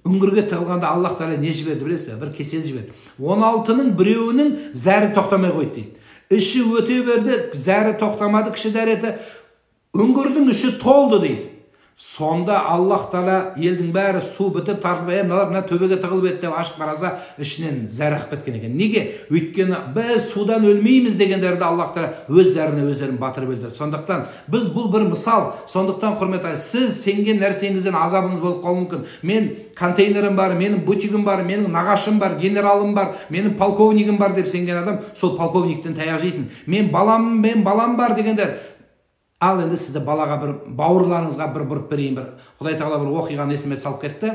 үңгірге тығылғанда Аллах тағала не жіберді білесіз бе? Бір кесел жіберді. 16-ның біреуінің зәрі тоқтамай қойды дейді. Іші өте берді, зәрі тоқтамады, кіші дәреті. Үңгірдің іші толды дейді. Сонда Аллах тағала елдің бәрі су бітіп тартылып, мына төбеге тығылып еді деп ашып қараса, ішінен зәр ағып кеткен екен. Неге? Өйткені біз судан өлмейміз дегендерді Аллах тағала өз зәріне өздерін батырып өлді. Сондықтан біз бұл бір мысал. Сондықтан құрметті, сіз сенген нәрсеңізден азабыңыз болып қалуы мүмкін. Мен контейнерім бар, менің бутигім бар, менің нағашым бар, генералым бар, менің полковнигім бар деп сенген адам, сол полковниктен таяқ жейсің. Мен балам бар дегендер. Ал енді сізді балаға бір бауырларыңызға бір бұрып берейін. Құдай тағала бір оқиғаны есіме салып кетті.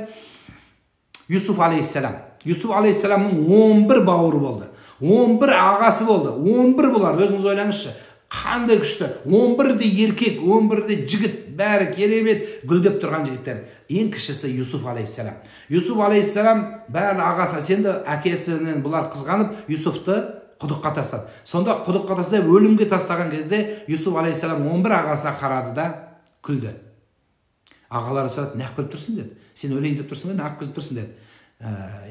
Юсуф алейхиссалам. Юсуф алейхиссаламның 11 бауыры болды. 11 ағасы болды. 11 бұлар, өзіңіз ойлаңызшы. Қандай күшті. 11-де еркек, 11-де жігіт, бәрі керемет, гүлдеп тұрған жігіттер. Ең кішісі Юсуф алейхиссалам. Юсуф алейхиссалам бәрі ағасына, сенді әкесінен бұлар қызғанып, Юсуфты құдыққа тастады. Сонда құдыққа тастап өлімге тастаған кезде Юсуф алейхиссалам 11 ағасына қарады да күлді. Ағалары сұрады, не күліп тұрсың деді. Сен өлейін деп тұрсың ба, не күліп тұрсың деді.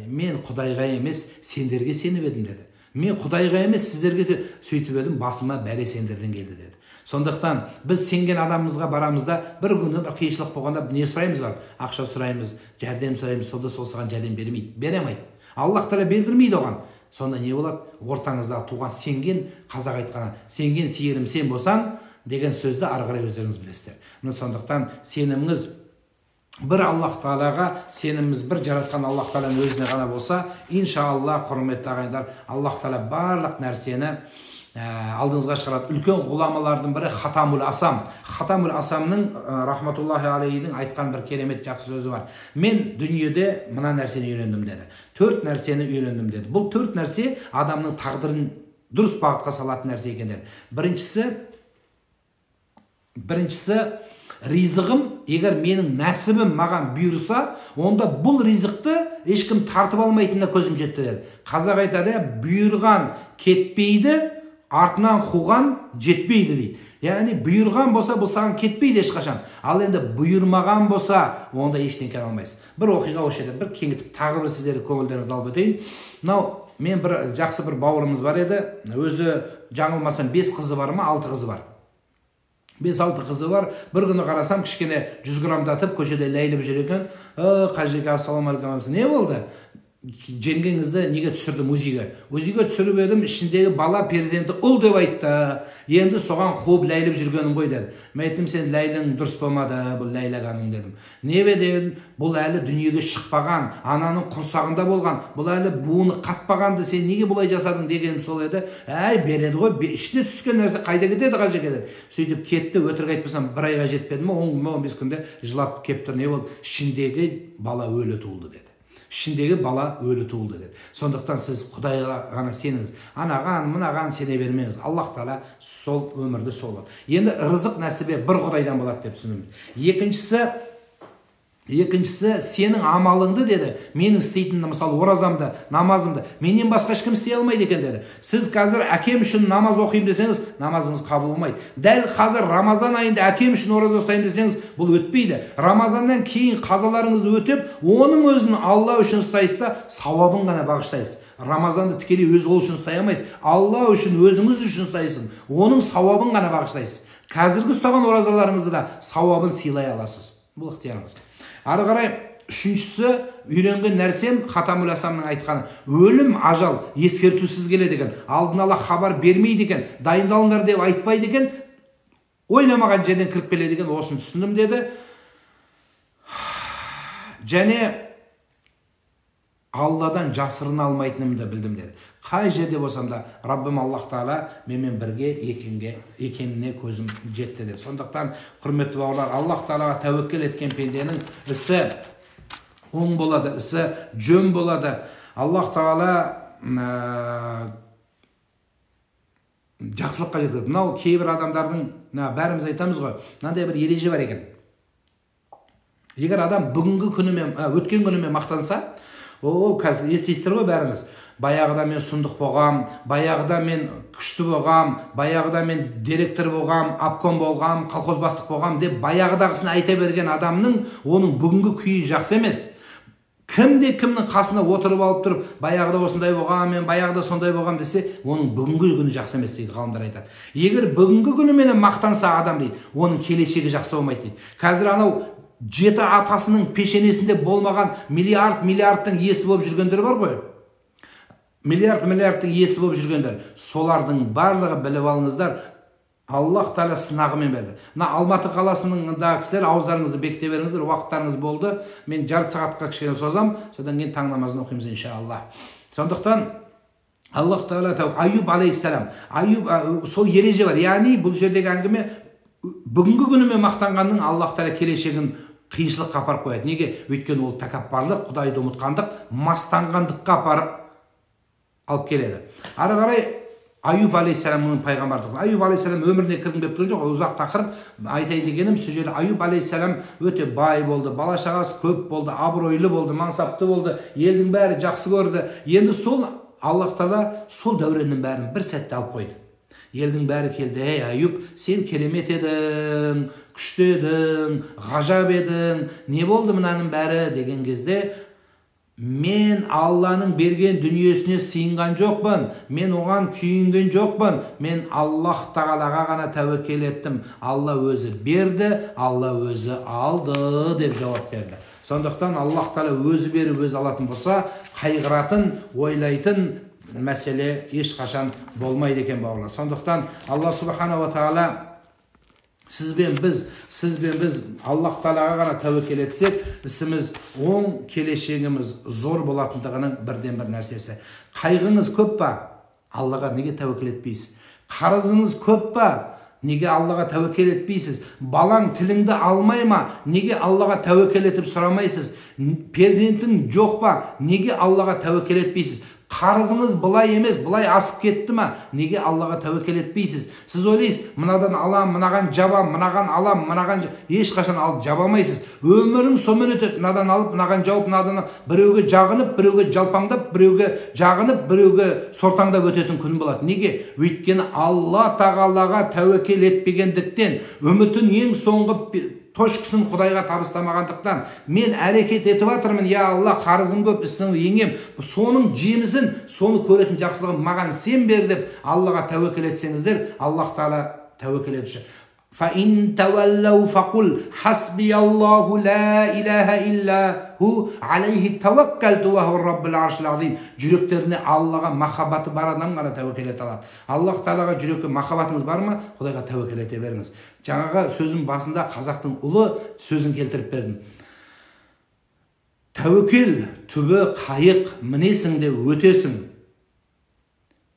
Мен Құдайға емес, сендерге сеніп едім деді. Мен Құдайға емес, сіздерге сөйтіп едім, басыма бәле сендерден келді деді. Сондықтан біз сенген адамымызға барамызда, бір күні бір қиыншылық болғанда не сұраймыз бар? Ақша сұраймыз, жәрдем сұраймыз, сонда сол саған жәрдем бермейді, беремейді. Аллах тағала бердірмейді оған. Сонда не болады? Ортаңыздағы туған сенген, қазақ айтқаны, сенген сиырым сен болсаң деген сөзді ары қарай өздеріңіз білесіздер. Міне сондықтан сеніміңіз бір Аллах Тағалаға, сеніміміз бір жаратқан Аллах Тағаланың өзіне ғана болса, иншалла, құрметті ағайындар, Аллах Тағала барлық нәрсені алдыңызға шығарады. Үлкен ғұламалардың бірі Хатамул Асам. Хатамул Асамның рахматуллахи алейхидің айтқан бір керемет жақсы сөзі бар. Мен дүниеде мына нәрсені үйрендім деді. 4 нәрсені үйрендім деді. Бұл 4 нәрсе адамның тағдырын дұрыс бағытқа салатын нәрсе екен деді. Біріншісі ризығым, егер менің нәсібім маған бұйырса, онда бұл ризықты ешкім тартып алмайтынына көзім жетті деді. Қазақ айтады, бұйырған кетпейді, артынан қуған жетпейді дейді. Яғни бұйырған болса, бұл саған кетпейді ешқашан. Ал енді бұйырмаған болса, онда ештеңе алмайсыз. Бір оқиға осы жерде, бір кеңітіп, тағы бір сіздерді көңілдеріңізді алып өтейін. Мынау мен бір жақсы бір бауырымыз бар еді. Өзі жаңылмасам 5 қызы бар ма, 6 қызы бар. 5-6 қызы бар. Bir күні қарасам, кішкене 100 грамдатып, көшеде ләйліп жүр екен. Қажеке, ассалаумағалейкум. Не болды? Жеңгеңізді неге түсірді музейге? Музейге түсіріп едім, ішіндегі бала перзенті ұл деп айтты. Енді соған қуып ләйліп жүргенім ғой деді. Мен айттым, сен ләйлің дұрыс болмады, бұл ләйлағаның дедім. Не дедім? Бұл әлі дүниеге шықпаған, ананың құрсағында болған, бұл әлі буыны қатпағанды, сен неге бұлай жасадың дегенім сол еді. Әй, береді ғой, ішіне түскен нәрсе қайда кетеді, қажа кетеді. Сөйтіп кетті, өтірік айтпасам, 1 айға жетпеді ме, 10-15 күнде жылап кеп тұр. Не болды? Ішіндегі бала өлі туылды деді. Ішіндегі бала өлі туылды деді. Сондықтан сіз Құдайға ғана сеніңіз. Анаған, мынаған сене бермеңіз. Аллах Тағала сол өмірді сол. Енді рызық нәсібе бір Құдайдан болады деп түсінемін. Екіншісі сенің амалыңды деді. Менің істейтінім, мысалы, оразамды, намазымды менен басқа ешкім істей алмайды екен деді. Сіз қазір әкем үшін намаз оқимын десеңіз, намазыңыз қабыл болмайды. Дәл қазір Рамазан айында әкем үшін ораза ұстаймын десеңіз, бұл өтпейді. Рамазаннан кейін қазаларыңызды өтеп, оның өзін Алла үшін ұстайсыз да, сауабын ғана бағыштайсыз. Рамазанды тікелей өз ол үшін ұстай алмайсыз. Алла үшін, өзіңіз үшін ұстайсыз. Оның сауабын ғана бағыштайсыз. Қазіргі ұстаған оразаларыңызды да сауабын сыйлай аласыз. Бұл ықтиярыңыз. Ары қарай, үшіншісі, үйренген нәрсем Хатамул Асамның айтқаны. Өлім, ажал ескертусіз келеді екен. Алдын ала хабар бермейді екен. Дайындалыңдар деп айтпайды екен. Ойламаған жерден кіріп келеді екен. Осыны түсіндім деді. Және Алладан жасырына алмайтынымды білдім деді. Қай жерде болсам да Раббым Аллах Тағала менімен бірге екеніне көзім жетті деді. Сондықтан, құрметті бауырлар, Аллах Тағалаға тәуекел еткен пенденің ісі оң болады, ісі жөн болады. Аллах Тағала жақсылыққа жетеді. Мынау кейбір адамдардың, бәріміз айтамыз ғой, мынандай бір ереже бар екен. Егер адам бүгінгі күнімен, өткен күнімен мақтанса, қазір естейсіздер ғой бәріңіз. Баяғыда мен сұмдық болғам, баяғыда мен күшті болғам, баяғыда мен директор болғам, обком болғам, колхоз бастық болғам деп баяғыдағысын айта берген адамның оның бүгінгі күйі жақсы емес. Кімде кімнің қасына отырып алып тұрып, баяғыда осындай болғам, мен баяғыда сондай болғам десе, оның бүгінгі күні жақсы емес дейді, ғалымдар айтады. Егер бүгінгі күнімен мақтанса адам дейді, оның келешегі жақсы болмайды дейді. Қазір анау 7 атасының пешенесінде болмаған миллиардтың иесі болып жүргендер бар ғой. Миллиардтың иесі болып жүргендер. Солардың барлығы біліп алыңыздар, Аллах Тағала сынағымен берді. Мына Алматы қаласының кісілер, ауыздарыңызды бекіте беріңіздер, уақыттарыңыз болды. Мен жарты сағатқа кішкене созам, содан кейін таң намазын оқимыз иншалла. Сондықтан Аллах Тағала Айюб алейхиссалам, сол ереже бар. Яғни бұл жердегі әңгіме бүгінгі күнімен мақтанғанның Аллах Тағала келешегін қиыншылыққа апарып қояды. Неге? Өйткені ол тәкаппарлық, Құдайды ұмытқандық, мастанғандыққа апарып алып келеді. Ары қарай Аюб алейхиссаламның пайғамбарлығы. Аюб алейхиссалам өміріне кіргім деп тұрған жоқ, ол ұзақ тақырып. Айтайын дегенім, сол жерде Аюб алейхиссалам өте бай болды, бала шағасы көп болды, абыройлы болды, мансапты болды, елдің бәрі жақсы көрді. Енді сол Аллах Тағала сол дәуреннің бәрін бір сәтте алып қойды. Елдің бәрі келді: ей Аюб, сен керемет едің, күшті едің, ғажап едің, не болды мынаның бәрі деген кезде, мен Алланың берген дүниесіне сыйынған жоқпын, мен оған күйінген жоқпын, мен Аллах Тағалаға ғана тәуекел еттім. Алла өзі берді, Алла өзі алды деп жауап берді. Сондықтан Аллах Тағала өзі беріп өзі алатын болса, қайғыратын, ойлайтын мәселе ешқашан болмайды екен бауырлар. Сондықтан Алла Субханала ва Тағала сізбен біз Аллах Тағалаға ғана тәуекел етсек, ісіміз оң, келешегіміз зор болатындығының бірден бір нәрсесі. Қайғыңыз көп па? Аллаға неге тәуекел етпейсіз? Қарызыңыз көп па? Неге Аллаға тәуекел етпейсіз? Балаң тіліңді алмай ма? Неге Аллаға тәуекел етіп сұрамайсыз? Перзентің жоқ па? Неге Аллаға тәуекел етпейсіз? Қарызыңыз былай емес, былай асып кетті ма? Неге Аллаға тәуекел етпейсіз? Сіз ойлайсыз, мынадан алам, мынаған жабам, мынаған алам, мынаған ешқашан алып жабамайсыз. Өмірің сонымен өтеді. Мынадан алып, мынаған жауып, мынадан біреуге жағынып, біреуге жалпаңдап, біреуге жағынып, біреуге сортаңдап өтетін күн болады. Неге? Өйткені Алла Тағалаға тәуекел етпегендіктен, үмітін ең соңғы тошқысын Құдайға табыстамағандықтан, мен әрекет етіп жатырмын, я Алла, қарызым көп, істің еңем, соның жемісін, соны көретін жақсылығын маған сен бер деп Аллаға тәуекел етсеңіздер, Аллах Тағала тәуекел етуші. فَإِن تَوَلَّوْا فَقُلْ حَسْبِيَ اللَّهُ لَا إِلَهَ إِلَّا هُوَ عَلَيْهِ تَوَكَّلْتُ وَهُوَ الرَّبُّ الْعَرْشِ الْعَظِيمِ. Жүректеріне Аллаға махаббаты бар адам ғана тәуекел ете алады. Аллах Тағалаға жүрекке махаббатыңыз бар ма? Құдайға тәуекел ете беріңіз. Жаңағы сөзім басында қазақтың ұлы сөзін келтіріп бердім. Тәуекел түбі қайық, мінесің де өтесің.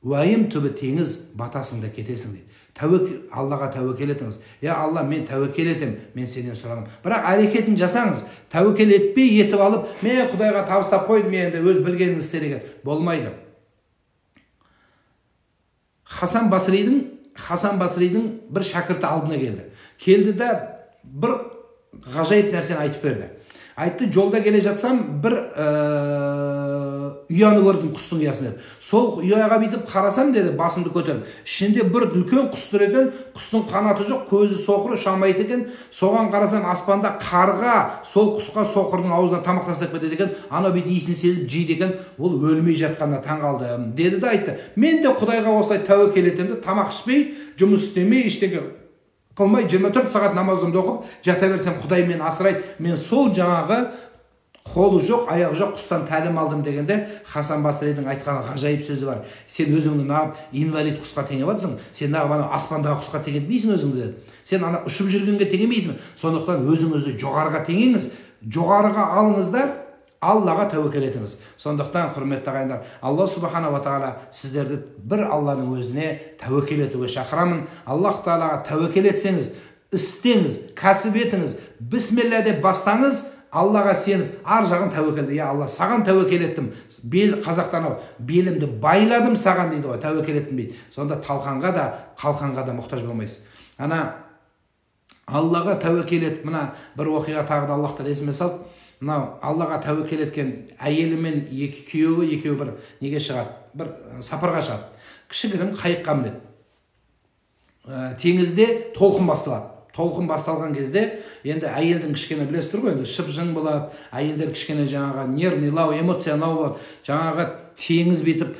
Уайым түбі теңіз, батасың да кетесің дейді. Аллаға тәуекел етіңіз. Я Алла, мен тәуекел етем, мен сенен сұрадым. Бірақ әрекетін жасаңыз. Тәуекел етпей етіп алып, мен Құдайға табыстап қойдым, мен де өз білгеніңіз істеген. Болмайды. Хасан Басридің бір шәкірті алдына келді. Келді да бір ғажайып нәрсені айтып берді. Айтты, жолда келе жатсам, бір ұяны көрдім, құстың ұясын деді. Сол ұяға бүйтіп қарасам деді, басымды көтеріп. Ішінде бір үлкен құс тұр екен, құстың қанаты жоқ, көзі соқыр, шамайды екен. Соған қарасам, аспанда қарға сол құсқа соқырдың аузына тамақ тастап кетеді екен. Анау бүйтіп иісін сезіп жейді екен. Ол өлмей жатқанына таң қалды деді де айтты. Мен де Құдайға осылай тәуекел етемін, тамақ ішпей, жұмыс істемей, ештеңе қылмай 24 сағат намазымды оқып жата берсем, Құдай мені асырайды. Мен сол жаңағы қолы жоқ, аяғы жоқ құстан тәлім алдым дегенде, Хасан Басридің айтқан ғажайып сөзі бар. Сен өзіңді нағып инвалид құсқа теңеп жатсың, сен нағып ана аспандағы құсқа теңемейсің өзіңді деді. Сен ана ұшып жүргенге теңемейсің. Сондықтан өзіңізді жоғарыға теңеңіз, жоғарыға алыңыз да Аллаға тәуекел етіңіз. Сондықтан, құрметті ағайындар, Алла Субхана ва Тағала сіздерді бір Алланың өзіне тәуекел етуге шақырамын. Аллах Тағалаға тәуекел етсеңіз, істеңіз, кәсіп етіңіз, бисмилля деп бастаңыз, Аллаға сеніп, ар жағын тәуекелді. Я Алла, саған тәуекел еттім. Қазақтан белімді байладым саған дейді ғой, тәуекел еттім дейді. Сонда талқанға да, қалқанға да мұқтаж болмайсыз. Ана Аллаға тәуекел етіп, мына бір оқиға тағы да Аллахтан есіме салып, мынау Аллаға тәуекел еткен әйелі мен екеуі бір неге шығады, бір сапарға шығады. Кішігірім қайыққа мінеді. Теңізде толқын басталады. Толқын басталған кезде, енді әйелдің кішкене білесіздер ғой, енді шып-жың болады, әйелдер кішкене жаңағы нервнилау, эмоциялау болады. Жаңағы теңіз бетіп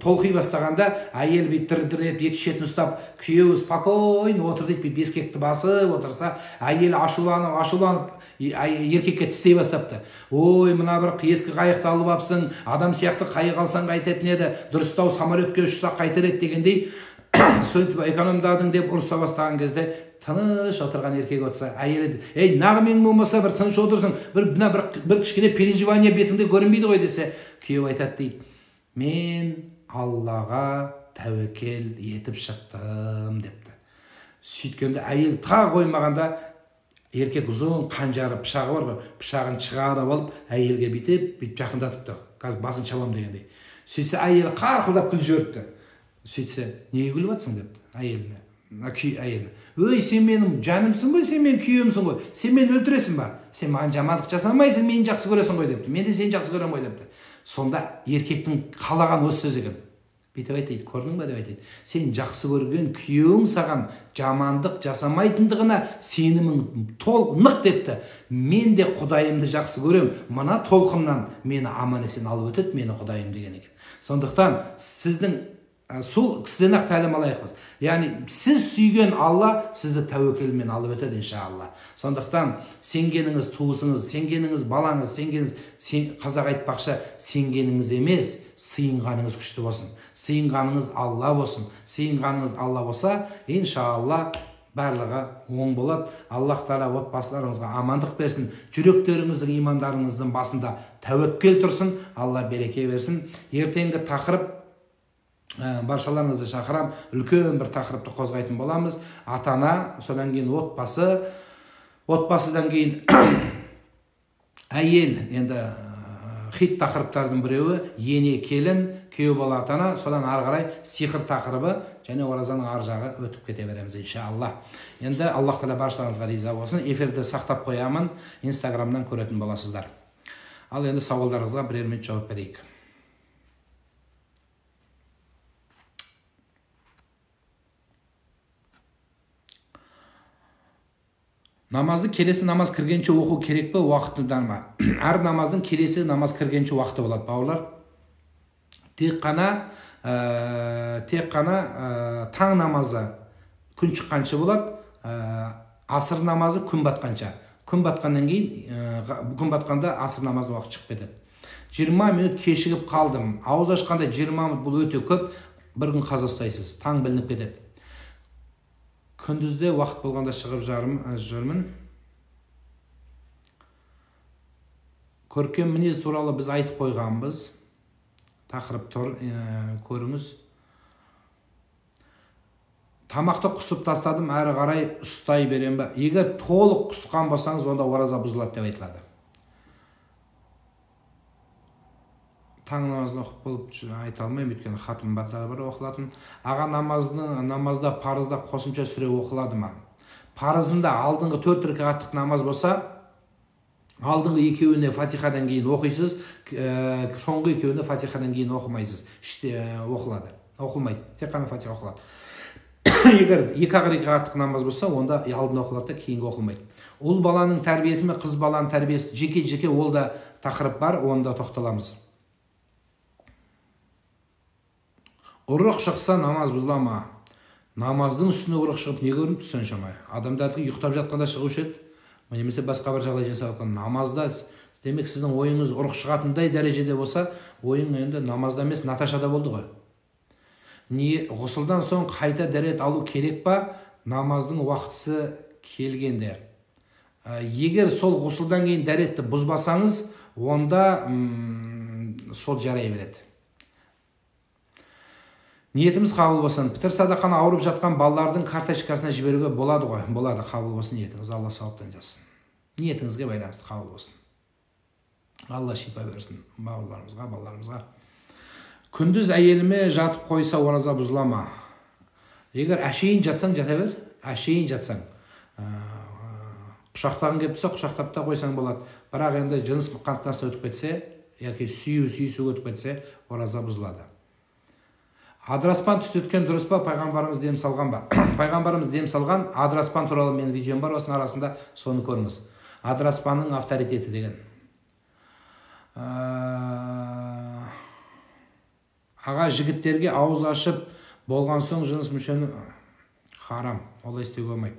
толқи бастағанда, әйел дір-дір етіп екі шетін ұстап, күйеуі спокойно отыр дейді, бескекті басып отырса, әйел ашуланып еркекке тістей бастапты. Ой, мына бір ескі қайықты алып апсың, адам сияқты қайық алсаң қайтетін еді, дұрыстау самолетке ұшса қайтар еді дегендей, сөйтіп экономдадың деп ұрыса бастаған кезде, тыныш отырған еркек отырса, әйелі, ей, нағымен болмаса бір тыныш отырсың, бір кішкене переживание бетіңде көрінбейді ғой десе, күйеу айтады дейді, мен Аллаға тәуекел етіп шықтым депті. Сөйткенде әйел тағы қоймағанда, еркек ұзын қанжары пышағы бар ғой, пышағын шығарып алып, әйелге бүйтіп жақындатыпты. Қазір басын шабам дегендей. Сөйтсе әйел қарқылдап күліп жіберіпті. Сөйтсе, неге күліп жатсың депті әйеліне. Әйелі, өй, сен менің жанымсың ғой, сен менің күйеуімсің ғой, сен мені өлтіресің ба, сен маған жамандық жасамайсың, мені жақсы көресің ғой депті, мен де сені жақсы көремін ғой депті. Сонда еркектің қалаған осы сөзі екен. Бүйтіп айтады, көрдің ба деп айтады, сен жақсы көрген күйеуің саған жамандық жасамайтындығына сенімің толық нық депті. Мен де Құдайымды жақсы көрем, мына толқыннан мені аман есен алып өтеді мені Құдайым деген екен. Сондықтан сіздің сол кісіден ақ тәлім алайықпыз. Яғни сіз сүйген Алла сізді тәуекелмен алып өтеді иншалла. Сондықтан сенгеніңіз туысыңыз, сенгеніңіз балаңыз, қазақ айтпақшы, сенгеніңіз емес, сыйынғаныңыз күшті болсын. Сыйынғаныңыз Алла болсын. Сыйынғаныңыз Алла болса, иншалла барлығы оң болады. Аллах Тағала отбасыларыңызға амандық берсін. Жүректеріңіздің, имандарыңыздың басында тәуекел тұрсын. Алла береке берсін. Ертеңгі тақырып баршаларыңызды шақырам, үлкен бір тақырыпты қозғайтын боламыз. Ата-ана, содан кейін отбасы, отбасыдан кейін әйел, енді хит тақырыптардың біреуі ене келін, күйеу бала ата-ана, содан ары қарай сиқыр тақырыбы және оразаның ар жағы өтіп кете береміз иншалла. Енді Аллах Тағала баршаларыңызға риза болсын. Эфирді сақтап қоямын, инстаграмнан көретін боласыздар. Ал енді сауалдарыңызға бірер минут жауап берейік. Намазды келесі намаз кіргенше оқу керек пе, уақытыдан ба? Әр намаздың келесі намаз кіргенше уақыты болады, бауырлар. Тек қана таң намазы күн шыққанша болады, асыр намазы күн батқанша. Күн батқаннан кейін, күн батқанда асыр намазы уақыт шығып кетеді. 20 минут кешігіп қалдым. Ауыз ашқанда 20 минут бұл өте көп, бір күн қаза ұстайсыз, таң білініп кетеді. Күндізде уақыт болғанда шығып жүрмін. Көркем мінез туралы біз айтып қойғанбыз. Тақырып тұр, көріңіз. Тамақты құсып тастадым, әрі қарай ұстай берем бе? Егер толық құсқан болсаңыз, онда ораза бұзылады деп айтылады. Таң намазын оқып болып айта алмаймын, өйткені хатым барлары бар оқылатын. Аға намазда парызда қосымша сүре оқылады ма? Парызында алдыңғы 4 рекаттық намаз болса, алдыңғы екеуіне фатихадан кейін оқисыз, соңғы екеуіне фатихадан кейін оқымайсыз. Оқылады, оқылмайды, тек қана фатиха оқылады. Егер 2 рекаттық намаз болса, онда алдын оқылады да кейінгі оқылмайды. Ұл баланың тәрбиесі мен қыз баланың тәрбиесі жеке-жеке ол да тақырып бар, онда тоқталамыз. Ұрық шықса намаз бұзыла ма? Намаздың үстіне ұрық шығып не көрініпті соншама? Адамдарды ұйықтап жатқанда шығушы еді, немесе басқа бір жағдай жасап жатқан намазда, демек сіздің ойыңыз ұрық шығатындай дәрежеде болса, ойың енді намазда емес, Наташада болды ғой. Ғұсылдан соң қайта дәрет алу керек па? Намаздың уақытысы келгенде. Егер сол ғұсылдан кейін дәретті бұзбасаңыз, онда сол жарай береді. Ниетіміз қабыл болсын. Пітір садақаны ауырып жатқан балалардың карточкасына жіберуге болады ғой? Болады, қабыл болсын ниетіңіз. Алла сауаптан жассын. Ниетіңізге байланысты қабыл болсын. Алла шипа берсін бауырларымызға, балаларымызға. Күндіз әйеліме жатып қойса ораза бұзыла ма? Егер әшейін жатсаң, жата бер. Әшейін жатсаң. Құшақтағың келіп тұрса, құшақтап та қойсаң болады. Бірақ енді жыныс қатынасы өтіп кетсе, яки сүйісу өтіп кетсе, ораза бұзылады. Адыраспан түтеткен дұрыс па, пайғамбарымыз дем салған ба? Пайғамбарымыз дем салған, адыраспан туралы менің видеом бар, осының арасында соны көріңіз. Адыраспанның авторитеті деген. Аға, жігіттерге ауыз ашып болған соң жыныс мүшені харам, олай істеуге болмайды.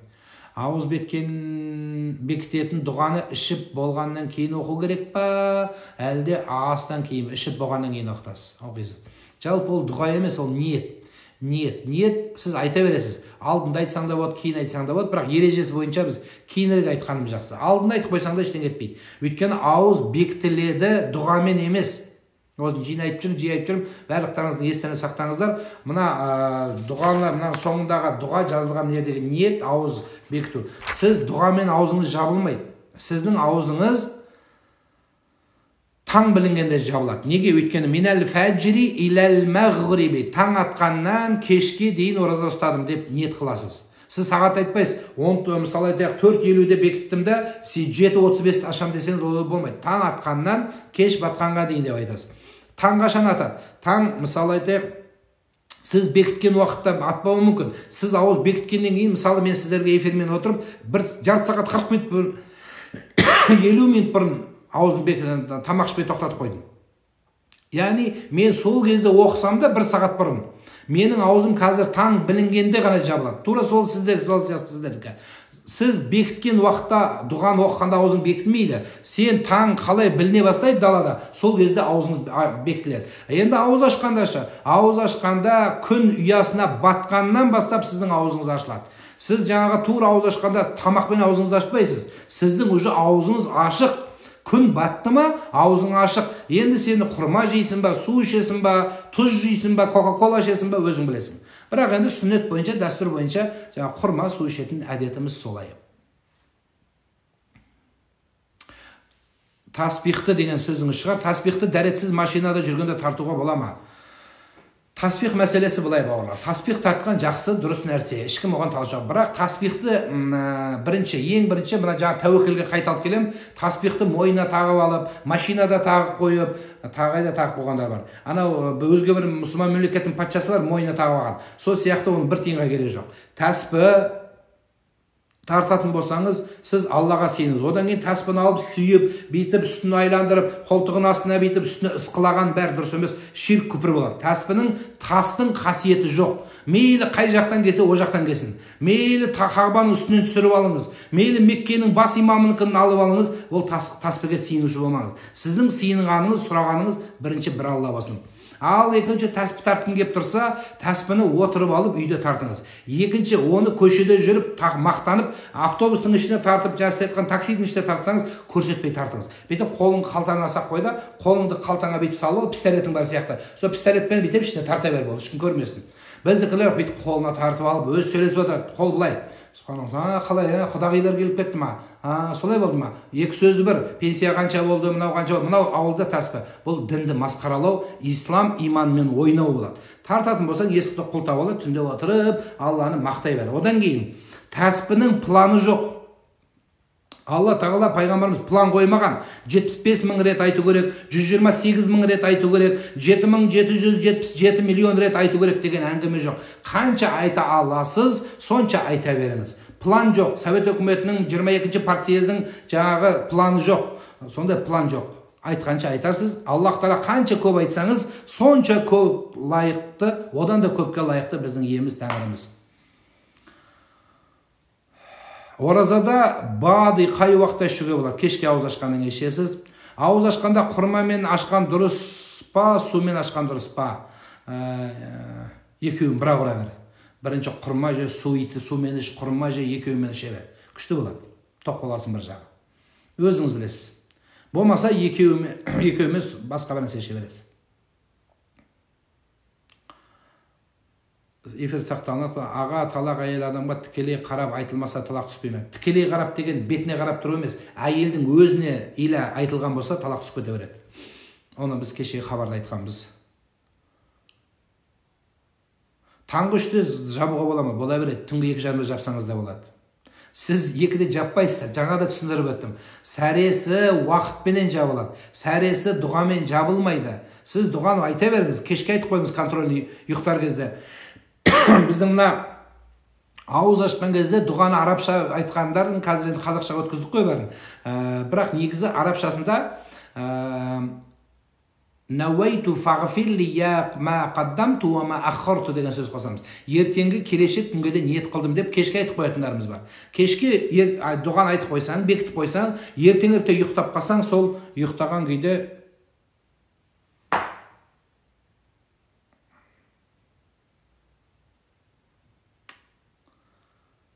Ауыз бекітетін дұғаны ішіп болғаннан кейін оқу керек па, әлде астан кейін ішіп болғаннан кейін оқисыз. Жалпы ол дұға емес, ол ниет. Ниет сіз айта бересіз. Алдында айтсаң да болады, кейін айтсаң да болады, бірақ ережесі бойынша біз кейінірек айтқанымыз жақсы. Алдында айтып қойсаң да ештеңе етпейді. Өйткені ауыз бекітіледі дұғамен емес. Осын жинайып жүрмін, барлықтарыңыздың естені сақтаңыздар. Мына дұғаны, мына соңындағы дұға жазылған жердегі ниет, ауыз бекіту. Сіз дұғамен аузыңыз жабылмайды. Сіздің аузыңыз таң білінгенде жабылады. Неге? Өйткені минәл фәджри иләл мәғриби, таң атқаннан кешке дейін ораза ұстадым деп ниет қыласыз. Сіз сағат айтпайсыз, мысалы айтайық 4:50-де бекіттім де 7:35-те ашам десеңіз ол болмайды. Таң атқаннан кеш батқанға дейін деп айтасыз. Таң қашан атады? Таң, мысалы айтайық, сіз бекіткен уақытта атпауы мүмкін. Сіз ауыз бекіткеннен кейін, мысалы мен сіздерге эфирмен отырып, бір жарты сағат 40 минут бұрын 50 минут бұрын ауызын тамақ ішпей тоқтатып қойдым. Яғни мен сол кезде оқысам да бір сағат бұрын менің аузым қазір таң білінгенде ғана жабылады. Тура сол сіздердікі. Сіз бекіткен уақытта дұғаны оқығанда аузың бекітмейді. Сен таң қалай біліне бастайды далада, сол кезде аузыңыз бекітіледі. Енді ауыз ашқандашы, ауыз ашқанда күн ұясына батқаннан бастап сіздің аузыңыз ашылады. Сіз жаңағы тура ауыз ашқанда тамақпен аузыңызды ашпайсыз. Сіздің уже аузыңыз ашық. Күн батты ма, аузың ашық. Енді сені құрма жейсің ба, су ішесің ба, тұз жейсің ба, кока-кола ішесің ба, өзің білесің. Бірақ енді сүннет бойынша, дәстүр бойынша құрма су ішетін әдетіміз солай. Таспихты деген сөзіңіз шығар. Таспихты дәретсіз машинада жүргенде тартуға бола ма? Таспих мәселесі былай бауырлар. Таспих тартқан жақсы, дұрыс нәрсе. Ешкім оған талас жоқ. Бірақ таспихты ең бірінші мына жаңа тәуекелге қайталып келем. Таспихты мойнына тағып алып, машинада тағып қойып, тағайда тағып қойғандар бар. Анау өзге бір мұсылман мемлекеттің патшасы бар, мойнына тағып алған. Сол сияқты оның бір тиынға керегі жоқ. Таспы тартатын болсаңыз, сіз Аллаға сеніңіз. Одан кейін таспыны алып, сүйіп, бейтіп, үстін айландырып, қолтығын астына бейтіп, үстіне ысқылаған бәрі дұрыс емес, ширк күпір болады. Тастың қасиеті жоқ. Мейлі қай жақтан келсе, о жақтан келсін. Мейлі Қағбаның үстінен түсіріп алыңыз. Мейлі Меккенің бас имамыныкін алып алыңыз, ол таспыға сиынушы болмаңыз. Сіздің сиынғаныңыз, сұрағаныңыз бірінші бір Алла болсын. Ал екінші таспы тартқың кеп тұрса, таспыны отырып алып үйде тартыңыз. Екінші, оны көшеде жүріп, мақтанып, автобустың ішіне тартып, жасы айтқан таксидің ішіне тартсаңыз, көрсетпей тартыңыз. Бейтіп қолың қалтаңа сақ қойда, қолыңды қалтаңа бейтіп салып алып, пистолетің бар сияқты. Сол пистолетпен бейтіп ішіне тарта бер болды, ешкім көрмесін. Біздікілер бейтіп қолына тартып алып, өз сөйлесіп отырады, қол былай. Қалай, құдағилар келіп кетті ма? Солай болды ма? Екі сөзі бір, пенсия қанша болды, мынау қанша болды, мынау ауылда таспы. Бұл дінді масқаралау, ислам иманмен ойнау болады. Тартатын болсаң, есікті құлтап алып, түнде отырып, Алланы мақтай бер. Одан кейін таспының планы жоқ. Алла тағала пайғамбарымыз план қоймаған. 75 мың рет айту керек, 128 мың рет айту керек, 7777 миллион рет айту керек деген әңгіме жоқ. Қанша айта аласыз, сонша айта беріңіз. План жоқ. Совет үкіметінің 22-ші партсъездің жаңағы планы жоқ. Сондай план жоқ. Айтқанша айтарсыз. Аллах тағала қанша көп айтсаңыз, сонша көп лайықты, одан да көпке лайықты біздің иеміз, Тәңіріміз. Оразада бады қай уақытта ішуге болады? Кешке ауыз ашқаннан ішесіз. Ауыз ашқанда құрмамен ашқан дұрыс па, сумен ашқан дұрыс па? Екеуін бір бер. Бірінші құрма же, сумен іш, құрма же, екеуімен іше бер. Күшті болады. Тоқ боласың бір жағы. Өзіңіз білесіз. Болмаса екеуімен басқа бір нәрсе іше бересіз. Эфир сақталынады. Аға, талақ әйел адамға тікелей қарап айтылмаса талақ түспей ме? Тікелей қарап деген бетіне қарап тұру емес. Әйелдің өзіне илә айтылған болса талақ түсіп кете береді. Оны біз кеше хабарда айтқанбыз. Таңғы 3-те жабуға бола ма? Бола береді. Түнгі 2:30-да жапсаңыз да болады. Сіз 2-де жаппайсыздар. Жаңа да түсіндіріп өттім. Сәресі уақытпенен жабылады. Сәресі дұғамен жабылмайды. Сіз дұғаны айта беріңіз. Кешке айтып қойыңыз контрольный ұйықтар кезде. Біздің мына ауыз ашқан кезде дұғаны арабша айтқандарын қазір енді қазақшаға өткіздік қой бәрін. Бірақ негізі арабшасында науайту фағфирли я ма қаддамту ва ма аххарту деген сөз қосамыз. Ертеңгі келешек күнге де ниет қылдым деп кешке айтып қоятындарымыз бар. Кешке дұғаны айтып қойсаң, бекітіп қойсаң, ертең ұйықтап қалсаң, сол ұйықтаған күйде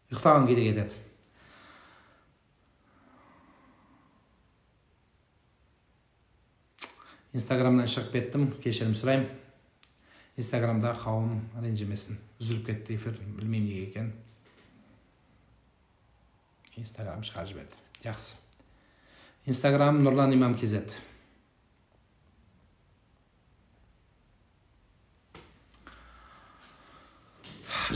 ұйықтаған күйде кетеді. Инстаграмнан шығып кеттім, кешірім сұрайым. Инстаграмда қауым ренжімесін. Үзіліп кетті эфир, білмеймін неге екен. Инстаграм шығарып жіберді. Жақсы. Инстаграм Нұрлан Имам KZ.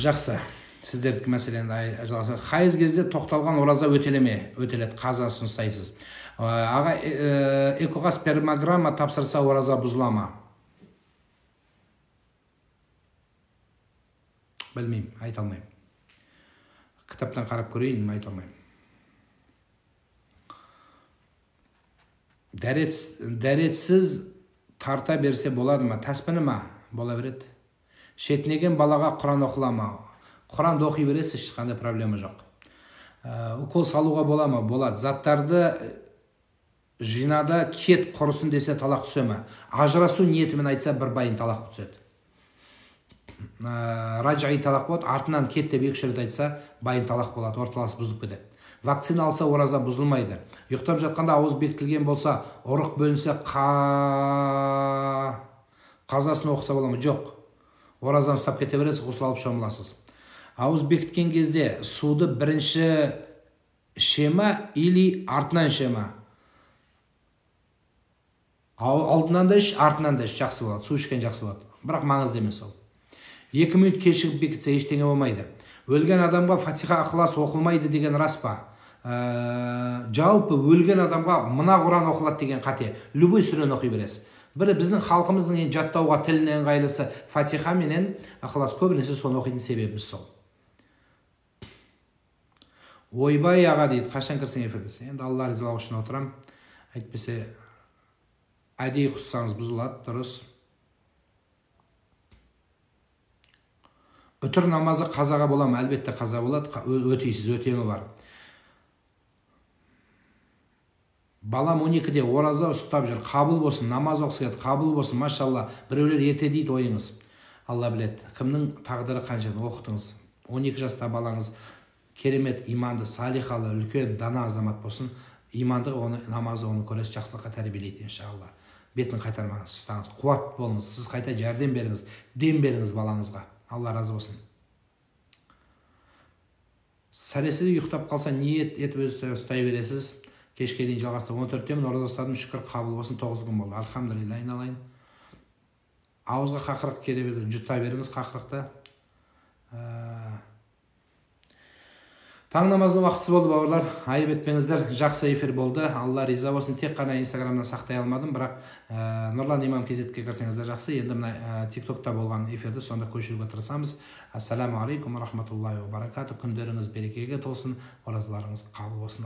Жақсы. Сіздердікі мәселені жалғаса. Хайыз кезде тоқталған ораза өтелеме? Өтеледі, қазасын ұстайсыз. Аға, экоға спермограмма тапсырса ораза бұзыла ма? Білмеймін, айта алмаймын. Кітаптан қарап көрейін, айта алмаймын. Дәретсіз тарта берсе болады ма? Тәспіні ма? Бола береді. Шетінеген балаға Құран оқыла ма? Құранды оқи бересіз, ешқандай проблема жоқ. Укол салуға бола ма? Болады. Заттарды жинада кет құрысын десе талақ түсе ме? Ажырасу ниетімен айтса бір байын талақ түседі. Раджаи талақ болады, артынан кет деп 2 рет айтса байын талақ болады, орталасы бұзылып кетеді. Вакцина алса ораза бұзылмайды. Ұйықтап жатқанда ауыз бекітілген болса, ұрық бөлінсе қазасын оқыса бола ма? Жоқ. Оразаны ұстап кете бересіз, ғұсыл алып шомыласыз. Ауыз бекіткен кезде суды бірінші ішема или артынан ішема? Алдынан да іш, артынан да іш, жақсы болады. Су ішкен жақсы болады. Бірақ маңызды емес ол. 2 минут кешігіп бекітсе ештеңе болмайды. Өлген адамға Фатиха Ықылас оқылмайды деген рас па? Жалпы өлген адамға мына Құран оқылады деген қате. Любой сүрені оқи бересіз. Бірі біздің халқымыздың жаттауға тіліне ыңғайлысы Фатиха менен Ықылас, көбінесе соны оқитын себебіміз сол. Ойбай аға дейді, қашан кірсең эфирдесің? Енді Алла ризалығы үшін отырам. Әйтпесе әдейі құссаңыз бұзылады, дұрыс. Үтір намазы қазаға бола ма? Әлбетте қаза болады, өтейсіз, өтемі бар. Балам 12-де ораза ұстап жүр, қабыл болсын, намаз оқысы келеді, қабыл болсын, машалла. Біреулер ерте дейді, ойыңыз. Алла біледі, кімнің тағдыры қанша оқытыңыз. 12 жаста балаңыз керемет, иманды, салихалы, үлкен, дана азамат болсын, иманды намазы оны көресіз, жақсылыққа тәрбиелейді, иншалла. Бетін қайтармаңыз, ұстаңыз, қуат болыңыз, сіз қайта жәрдем беріңіз, дем беріңіз балаңызға. Алла разы болсын. Сәресіде ұйықтап қалса, ниет етіп ұстай бересіз. Кешке дейін жалғасты. 14-темін ораза ұстадым, шүкір қабыл болсын, 9 күн болды. Алхамдулилля, айналайын. Ауызға қақырық келе берді, жұта беріңіз қақырықты. Таң намазының уақытысы болды, бауырлар. Айып етпеңіздер, жақсы эфир болды. Алла риза болсын. Тек қана Инстаграмнан сақтай алмадым, бірақ Нұрлан Имам KZ-ге кірсеңіздер жақсы. Енді мына TikTokта болған эфирді сонда көшіруге тырысамыз. Ассаламу алейкум рахматуллахи ва баракату. Күндеріңіз берекеге толсын, оразаларыңыз қабыл болсын.